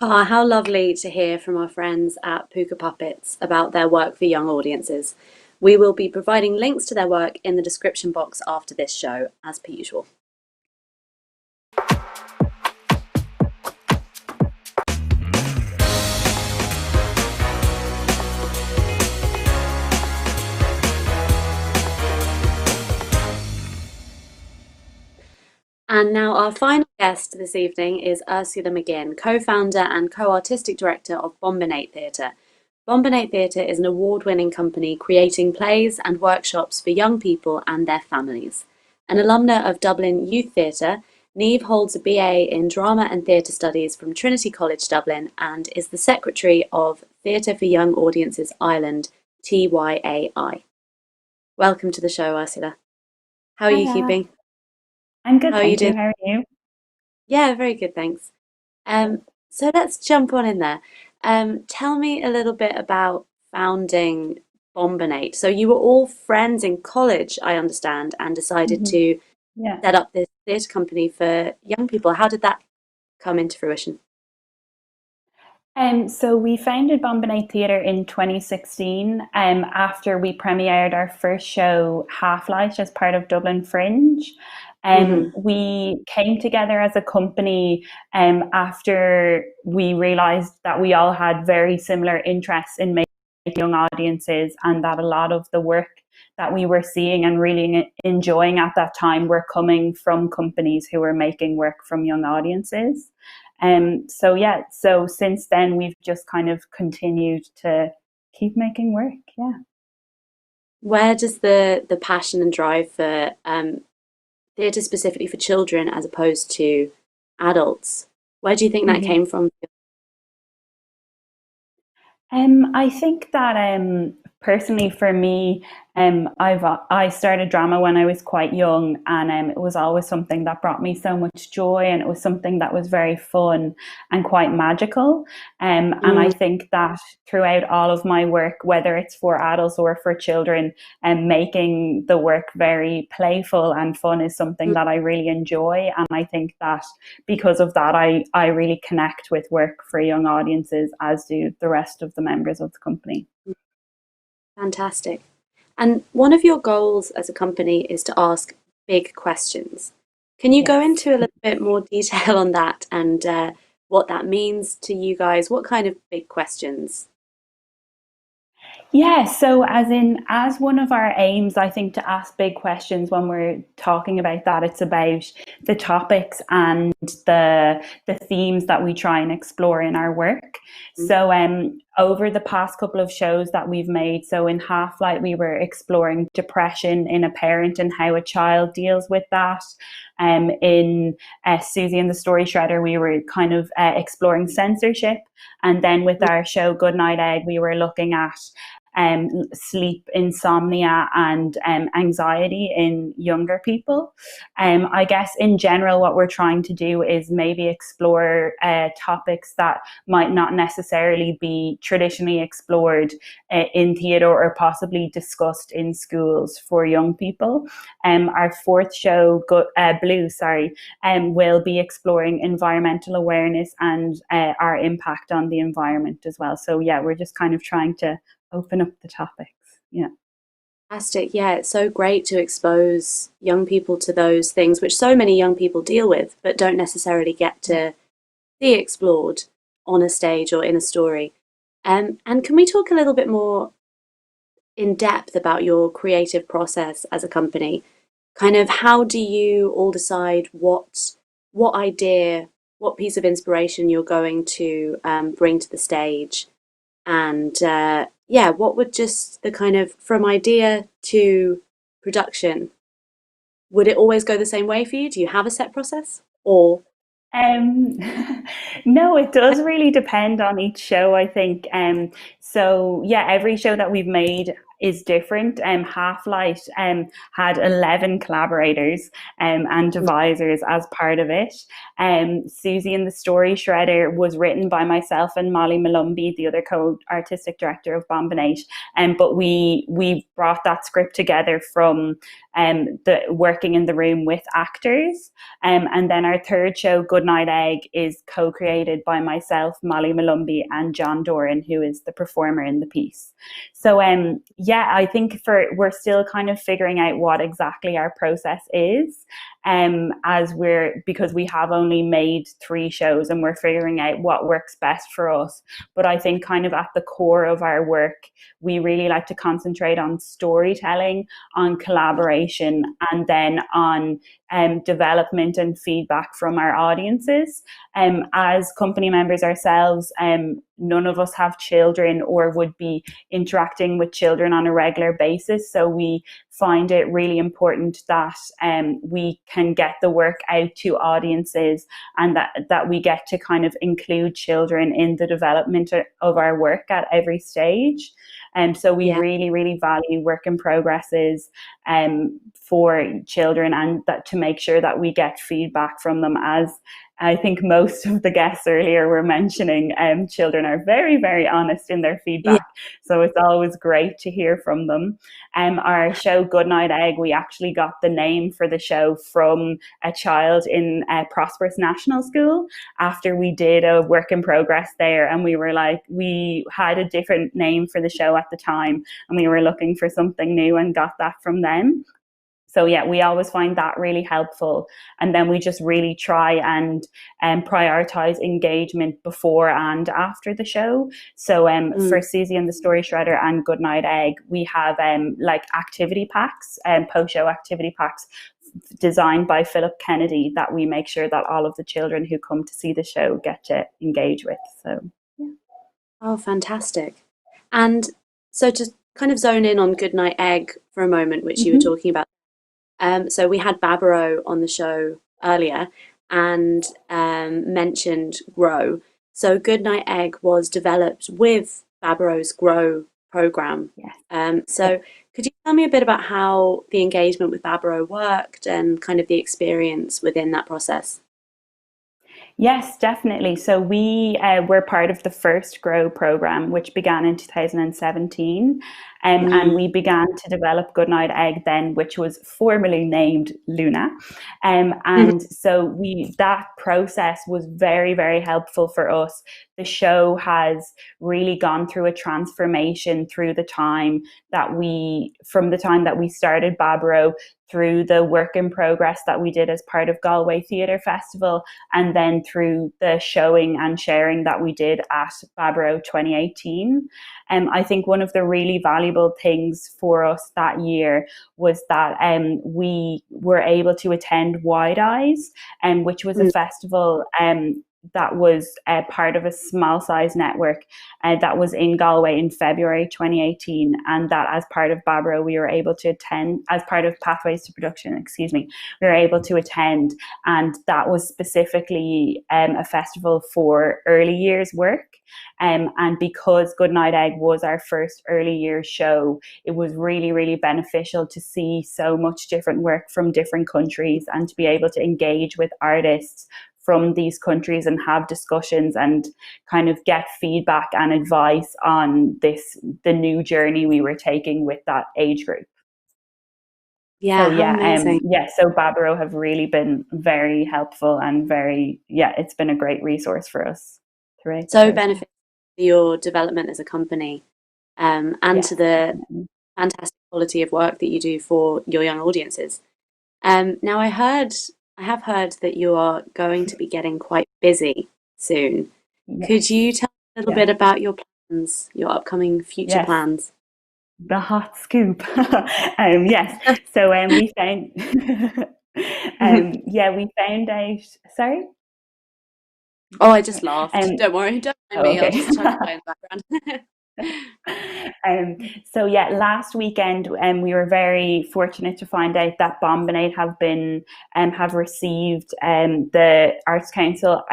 Ah, how lovely to hear from our friends at Pooka Puppets about their work for young audiences. We will be providing links to their work in the description box after this show, as per usual. And now our final guest this evening is Ursula McGinn, co-founder and co-artistic director of Bombinate Theatre. Bombinate Theatre is an award-winning company creating plays and workshops for young people and their families. An alumna of Dublin Youth Theatre, Niamh holds a BA in Drama and Theatre Studies from Trinity College Dublin and is the secretary of Theatre for Young Audiences Ireland, TYAI. Welcome to the show, Ursula. How are you keeping? I'm good, thank you. How are you? Yeah, very good, thanks. So let's jump on in there. Tell me a little bit about founding Bombinate. So you were all friends in college, I understand, and decided to set up this theatre company for young people. How did that come into fruition? So we founded Bombinate Theatre in 2016 after we premiered our first show, Half Light, as part of Dublin Fringe. We came together as a company after we realised that we all had very similar interests in making young audiences, and that a lot of the work that we were seeing and really enjoying at that time were coming from companies who were making work from young audiences. So since then we've just kind of continued to keep making work. Yeah. Where does the passion and drive for theatre specifically for children as opposed to adults, where do you think that came from? I think that personally for me, I started drama when I was quite young, and it was always something that brought me so much joy, and it was something that was very fun and quite magical. And I think that throughout all of my work, whether it's for adults or for children, making the work very playful and fun is something that I really enjoy. And I think that because of that, I really connect with work for young audiences, as do the rest of the members of the company. Fantastic. And one of your goals as a company is to ask big questions. Can you go into a little bit more detail on that and what that means to you guys? What kind of big questions? Yeah, so as one of our aims, I think, to ask big questions when we're talking about that, it's about the topics and the themes that we try and explore in our work. So over the past couple of shows that we've made, so in Half Light we were exploring depression in a parent and how a child deals with that. In Susie and the Story Shredder, we were kind of exploring censorship. And then with our show Goodnight Egg, we were looking at sleep, insomnia, and anxiety in younger people. I guess in general, what we're trying to do is maybe explore topics that might not necessarily be traditionally explored in theatre or possibly discussed in schools for young people. Our fourth show, Blue, will be exploring environmental awareness and our impact on the environment as well. So yeah, we're just kind of trying to open up the topics. Yeah. Fantastic. Yeah, it's so great to expose young people to those things which so many young people deal with, but don't necessarily get to see explored on a stage or in a story. And can we talk a little bit more in depth about your creative process as a company? Kind of how do you all decide what idea, what piece of inspiration you're going to bring to the stage? And yeah, what would just the kind of from idea to production, would it always go the same way for you? Do you have a set process? Or Um, no, it does really depend on each show, I think. So yeah, every show that we've made is different. Half Light had 11 collaborators and devisers as part of it. Susie and the Story Shredder was written by myself and Molly Malumbi, the other co-artistic director of Bombinate. But we brought that script together from the working in the room with actors. And then our third show, Goodnight Egg, is co-created by myself, Molly Malumbi, and John Doran, who is the performer in the piece. So yeah, I think we're still kind of figuring out what exactly our process is, because we have only made 3 shows and we're figuring out what works best for us. But I think kind of at the core of our work, we really like to concentrate on storytelling, on collaboration, and then on development and feedback from our audiences. As company members ourselves, none of us have children or would be interacting with children on a regular basis. So we find it really important that we can get the work out to audiences and that we get to kind of include children in the development of our work at every stage. So we really, really value work in progresses for children, and that to make sure that we get feedback from them. As I think most of the guests earlier were mentioning, children are very, very honest in their feedback. So it's always great to hear from them. Our show Goodnight Egg, we actually got the name for the show from a child in Prosperous National School after we did a work in progress there. And we were like, we had a different name for the show at the time and we were looking for something new and got that from them. So yeah, we always find that really helpful. And then we just really try and prioritize engagement before and after the show. So for Susie and the Story Shredder and Goodnight Egg, we have like activity packs and post-show activity packs designed by Philip Kennedy that we make sure that all of the children who come to see the show get to engage with. So yeah. Oh, fantastic. And so to kind of zone in on Goodnight Egg for a moment, which you were talking about. So we had Baboro on the show earlier and mentioned Grow. So Goodnight Egg was developed with Baboro's Grow program. So could you tell me a bit about how the engagement with Baboro worked and kind of the experience within that process? Yes, definitely. So we were part of the first Grow program, which began in 2017. And we began to develop Goodnight Egg then, which was formerly named Luna. And so that process was very, very helpful for us. The show has really gone through a transformation through the time that from the time that we started Baboró, through the work in progress that we did as part of Galway Theatre Festival, and then through the showing and sharing that we did at Baboró 2018. I think one of the really valuable things for us that year was that we were able to attend Wide Eyes, which was a festival that was part of a small size network that was in Galway in February 2018, and that as part of Baboró we were able to attend, as part of Pathways to Production, we were able to attend, and that was specifically a festival for early years work. And because Goodnight Egg was our first early years show, it was really, really beneficial to see so much different work from different countries and to be able to engage with artists from these countries and have discussions and kind of get feedback and advice on the new journey we were taking with that age group. Yeah, so yeah, amazing. So Baboró have really been very helpful and it's been a great resource for us throughout. So beneficial for your development as a company, and to the fantastic quality of work that you do for your young audiences. Now, I have heard that you are going to be getting quite busy soon. Yes. Could you tell me a little bit about your plans, your upcoming future plans? The hot scoop. Yes. So we found we found out. Sorry. Oh, I just laughed. Don't worry, don't mind me. Okay. I'll just try to play in the background. So yeah, last weekend we were very fortunate to find out that Bombinate have received the Arts Council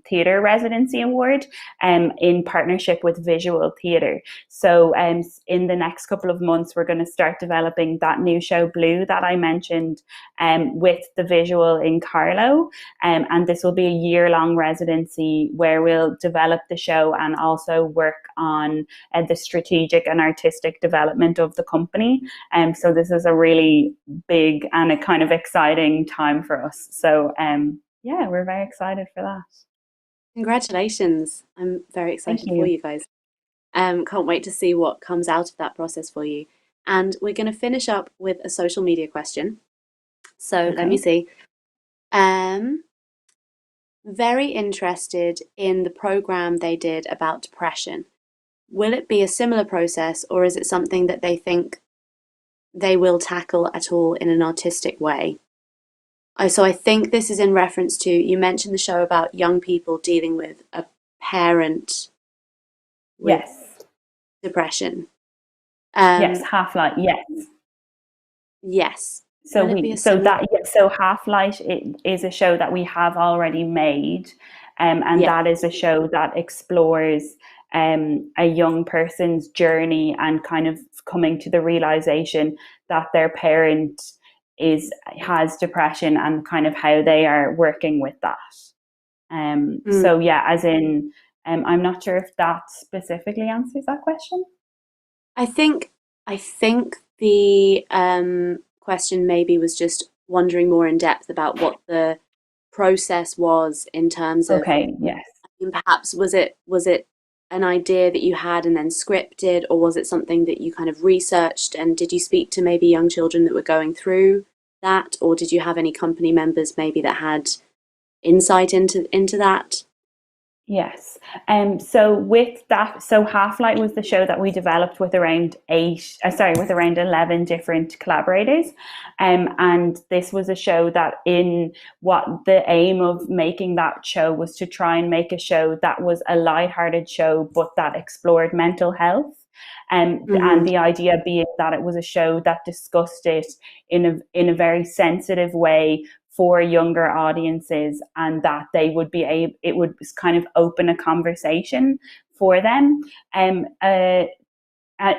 Theatre Residency Award in partnership with Visual Theatre. So in the next couple of months we're going to start developing that new show Blue that I mentioned with the Visual in Carlow, and this will be a year-long residency where we'll develop the show and also work on the strategic and artistic development of the company. So this is a really big and a kind of exciting time for us. So we're very excited for that. Congratulations. I'm very excited for you guys. Can't wait to see what comes out of that process for you. And we're going to finish up with a social media question. So let me see. Very interested in the program they did about depression. Will it be a similar process, or is it something that they think they will tackle at all in an artistic way? So I think this is in reference to, you mentioned the show about young people dealing with a parent with depression. Yes, Half-Light, yes. Yes. So Half-Light is a show that we have already made, and that is a show that explores a young person's journey and kind of coming to the realization that their parent has depression and kind of how they are working with that. So yeah, as in, I'm not sure if that specifically answers that question. I think the question maybe was just wondering more in depth about what the process was in terms of. Okay. Yes. I mean, perhaps was it an idea that you had and then scripted, or was it something that you kind of researched, and did you speak to maybe young children that were going through that, or did you have any company members maybe that had insight into that? Yes. So with that, Half-Light was the show that we developed with around 11 different collaborators. And this was a show that the aim of making that show was to try and make a show that was a lighthearted show, but that explored mental health. And the idea being that it was a show that discussed it in a very sensitive way for younger audiences, and that they would it would kind of open a conversation for them.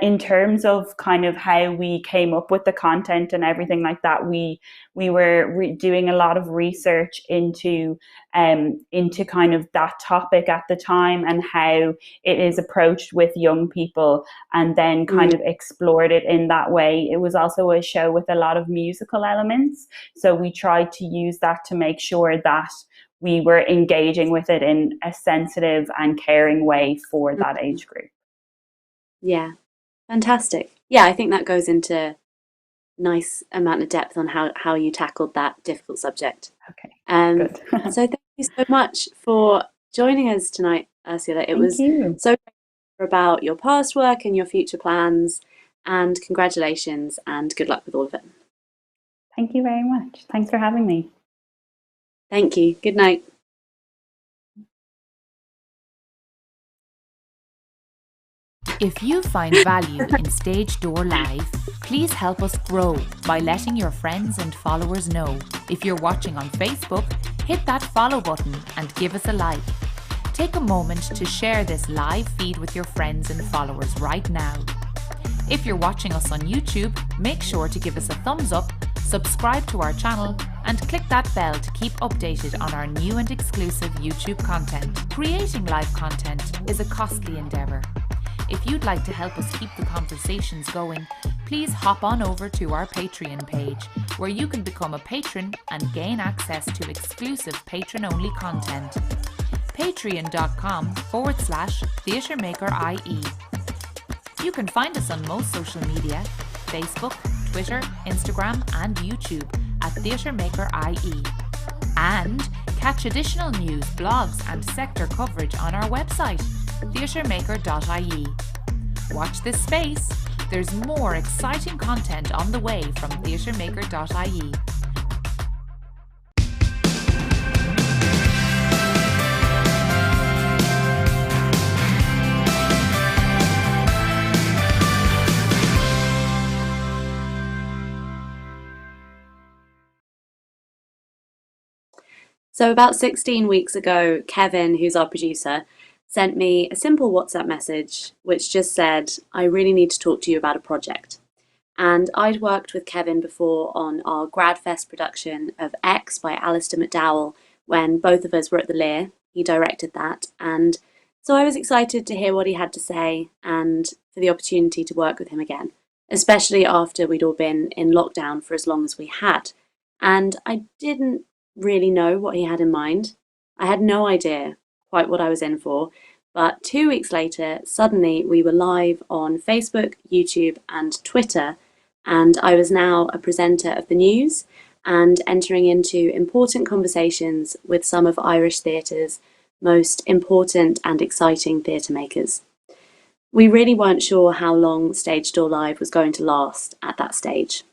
In terms of kind of how we came up with the content and everything like that, we were doing a lot of research into kind of that topic at the time and how it is approached with young people, and then kind of explored it in that way. It was also a show with a lot of musical elements, so we tried to use that to make sure that we were engaging with it in a sensitive and caring way for that age group. Yeah. Fantastic. Yeah, I think that goes into nice amount of depth on how you tackled that difficult subject. Okay. Good. So thank you so much for joining us tonight, Ursula. It was so great about your past work and your future plans, and congratulations and good luck with all of it. Thank you very much. Thanks for having me. Thank you. Good night. If you find value in Stage Door Live, please help us grow by letting your friends and followers know. If you're watching on Facebook, hit that follow button and give us a like. Take a moment to share this live feed with your friends and followers right now. If you're watching us on YouTube, make sure to give us a thumbs up, subscribe to our channel, and click that bell to keep updated on our new and exclusive YouTube content. Creating live content is a costly endeavour. If you'd like to help us keep the conversations going, please hop on over to our Patreon page, where you can become a patron and gain access to exclusive patron-only content. Patreon.com/TheatreMakerIE. You can find us on most social media, Facebook, Twitter, Instagram and YouTube at TheatreMaker.ie. And catch additional news, blogs and sector coverage on our website, theatremaker.ie. Watch this space. There's more exciting content on the way from theatremaker.ie. So about 16 weeks ago, Kevin, who's our producer, sent me a simple WhatsApp message which just said, I really need to talk to you about a project. And I'd worked with Kevin before on our GradFest production of X by Alistair McDowell when both of us were at the Lear. He directed that. And so I was excited to hear what he had to say and for the opportunity to work with him again, especially after we'd all been in lockdown for as long as we had. And I didn't really know what he had in mind. I had no idea quite what I was in for, but 2 weeks later, suddenly we were live on Facebook, YouTube and Twitter, and I was now a presenter of the news and entering into important conversations with some of Irish theatre's most important and exciting theatre makers. We really weren't sure how long Stage Door Live was going to last at that stage.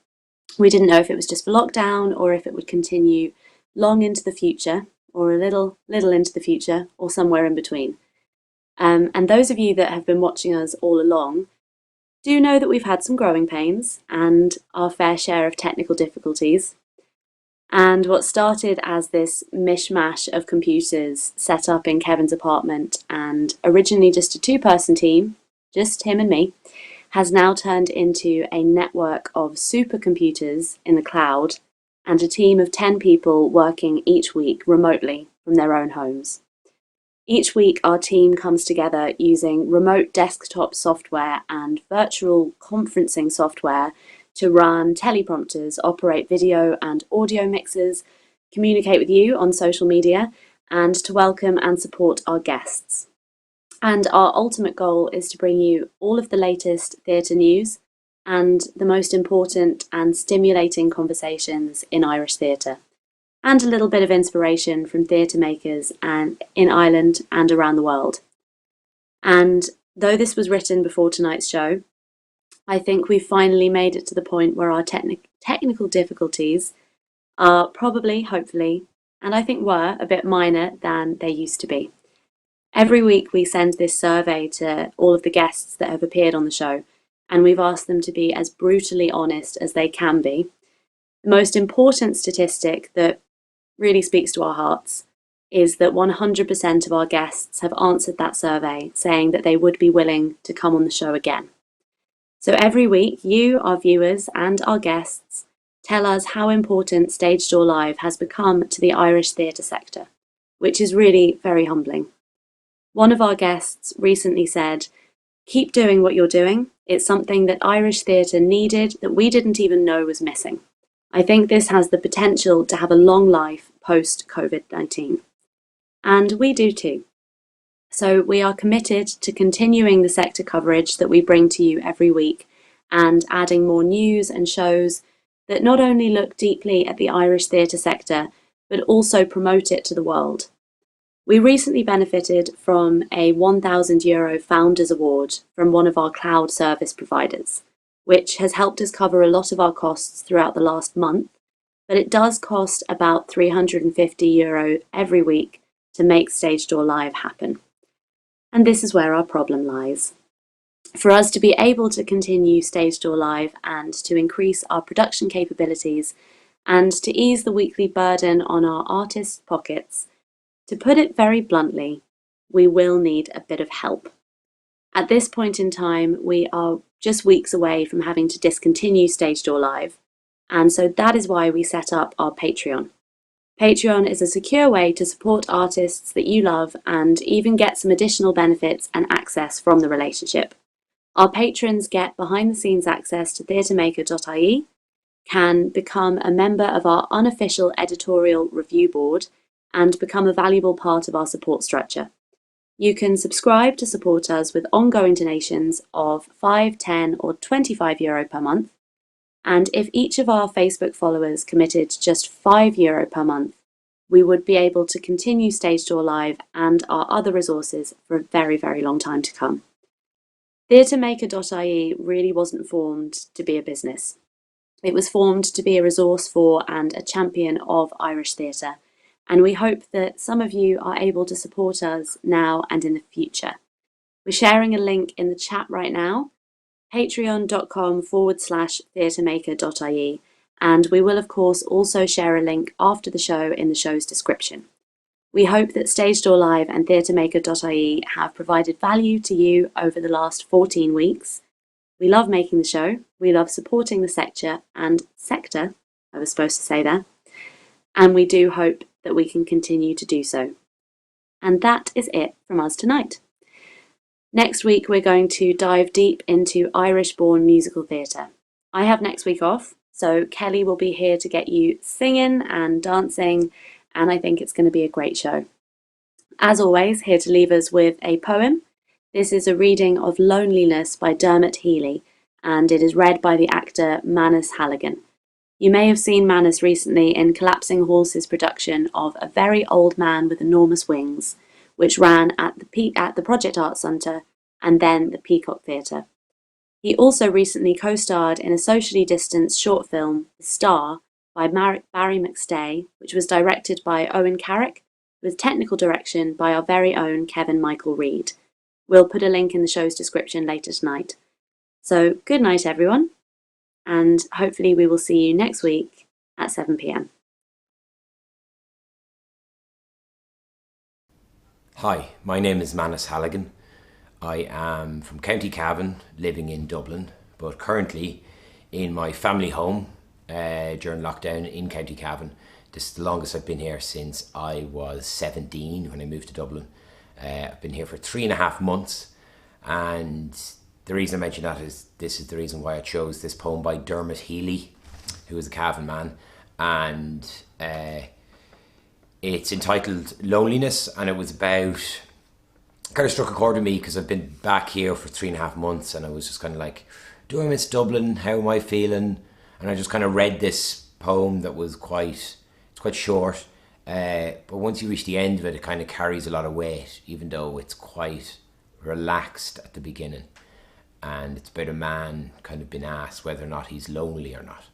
We didn't know if it was just for lockdown or if it would continue long into the future, or a little into the future, or somewhere in between. And those of you that have been watching us all along do know that we've had some growing pains and our fair share of technical difficulties. And what started as this mishmash of computers set up in Kevin's apartment and originally just a two-person team, just him and me, has now turned into a network of supercomputers in the cloud and a team of 10 people working each week remotely from their own homes. Each week our team comes together using remote desktop software and virtual conferencing software to run teleprompters, operate video and audio mixers, communicate with you on social media, and to welcome and support our guests. And our ultimate goal is to bring you all of the latest theatre news and the most important and stimulating conversations in Irish theatre, and a little bit of inspiration from theatre makers in Ireland and around the world. And though this was written before tonight's show, I think we've finally made it to the point where our technical difficulties are probably, hopefully, and I think were a bit minor than they used to be. Every week we send this survey to all of the guests that have appeared on the show, and we've asked them to be as brutally honest as they can be. The most important statistic that really speaks to our hearts is that 100% of our guests have answered that survey saying that they would be willing to come on the show again. So every week, you, our viewers, and our guests tell us how important Stage Door Live has become to the Irish theatre sector, which is really very humbling. One of our guests recently said, "Keep doing what you're doing. It's something that Irish theatre needed that we didn't even know was missing. I think this has the potential to have a long life post-COVID-19. And we do too. So we are committed to continuing the sector coverage that we bring to you every week and adding more news and shows that not only look deeply at the Irish theatre sector, but also promote it to the world. We recently benefited from a €1,000 Founders Award from one of our cloud service providers, which has helped us cover a lot of our costs throughout the last month, but it does cost about €350 every week to make Stage Door Live happen. And this is where our problem lies. For us to be able to continue Stage Door Live and to increase our production capabilities and to ease the weekly burden on our artists' pockets, to put it very bluntly, we will need a bit of help. At this point in time, we are just weeks away from having to discontinue Stage Door Live, and so that is why we set up our Patreon. Patreon is a secure way to support artists that you love and even get some additional benefits and access from the relationship. Our patrons get behind-the-scenes access to theatremaker.ie, can become a member of our unofficial editorial review board, and become a valuable part of our support structure. You can subscribe to support us with ongoing donations of €5, €10 or €25 per month, And if each of our Facebook followers committed just €5 per month, we would be able to continue Stage Door Live and our other resources for a very, very long time to come. Theatremaker.ie really wasn't formed to be a business. It was formed to be a resource for and a champion of Irish theatre, and we hope that some of you are able to support us now and in the future. We're sharing a link in the chat right now, patreon.com/theatremaker.ie, and we will of course also share a link after the show in the show's description. We hope that Stage Door Live and theatremaker.ie have provided value to you over the last 14 weeks. We love making the show, we love supporting the sector, I was supposed to say there, and we do hope that we can continue to do so. And that is it from us tonight. Next week we're going to dive deep into Irish-born musical theatre. I have next week off, so Kelly will be here to get you singing and dancing, and I think it's going to be a great show. As always, here to leave us with a poem. This is a reading of Loneliness by Dermot Healy, and it is read by the actor Manus Halligan. You may have seen Manus recently in Collapsing Horses' production of A Very Old Man with Enormous Wings, which ran at the Project Arts Centre and then the Peacock Theatre. He also recently co-starred in a socially distanced short film, The Star, by Barry McStay, which was directed by Owen Carrick, with technical direction by our very own Kevin Michael Reid. We'll put a link in the show's description later tonight. So good night everyone, and hopefully we will see you next week at 7 p.m. Hi, my name is Manus Halligan. I am from County Cavan, living in Dublin, but currently in my family home during lockdown in County Cavan. This is the longest I've been here since I was 17 when I moved to Dublin. I've been here for 3.5 months, and the reason I mention that is this is the reason why I chose this poem by Dermot Healy, who is a Cavan man, and it's entitled Loneliness, and it was about, kind of struck a chord with me because I've been back here for 3.5 months, and I was just kind of like, do I miss Dublin? How am I feeling? And I just kind of read this poem that was quite short, but once you reach the end of it, it kind of carries a lot of weight, even though it's quite relaxed at the beginning. And it's about a man kind of being asked whether or not he's lonely or not.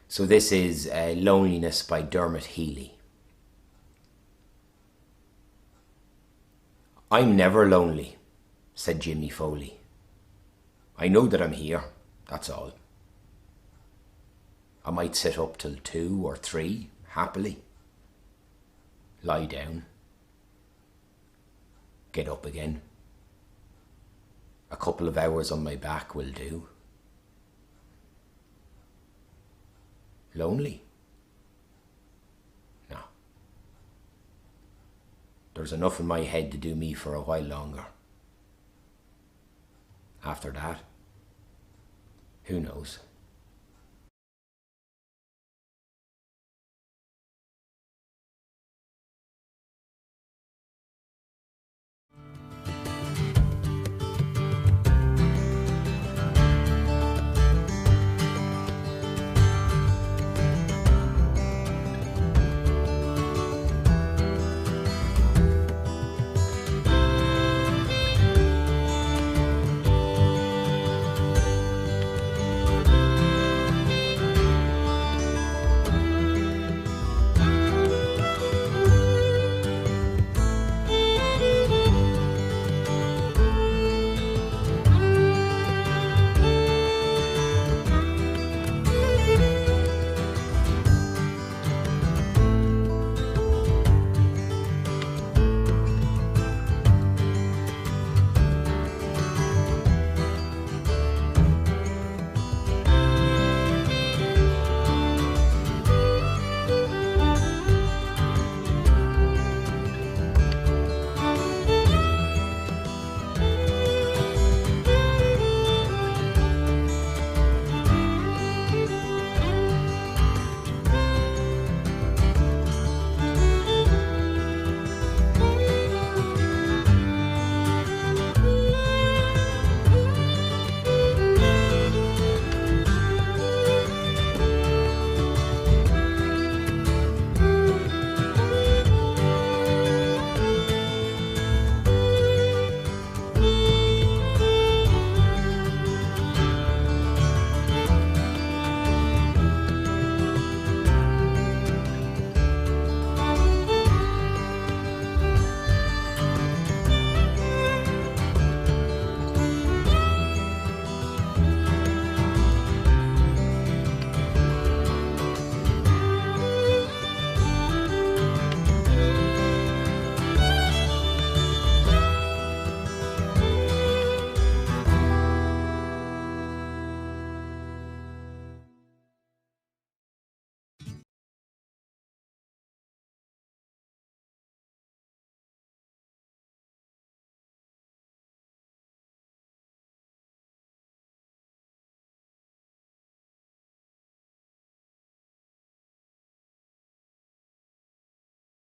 So this is Loneliness by Dermot Healy. I'm never lonely, said Jimmy Foley. I know that I'm here, that's all. I might sit up till 2 or 3, happily. Lie down. Get up again. A couple of hours on my back will do. Lonely? No. There's enough in my head to do me for a while longer. After that, who knows?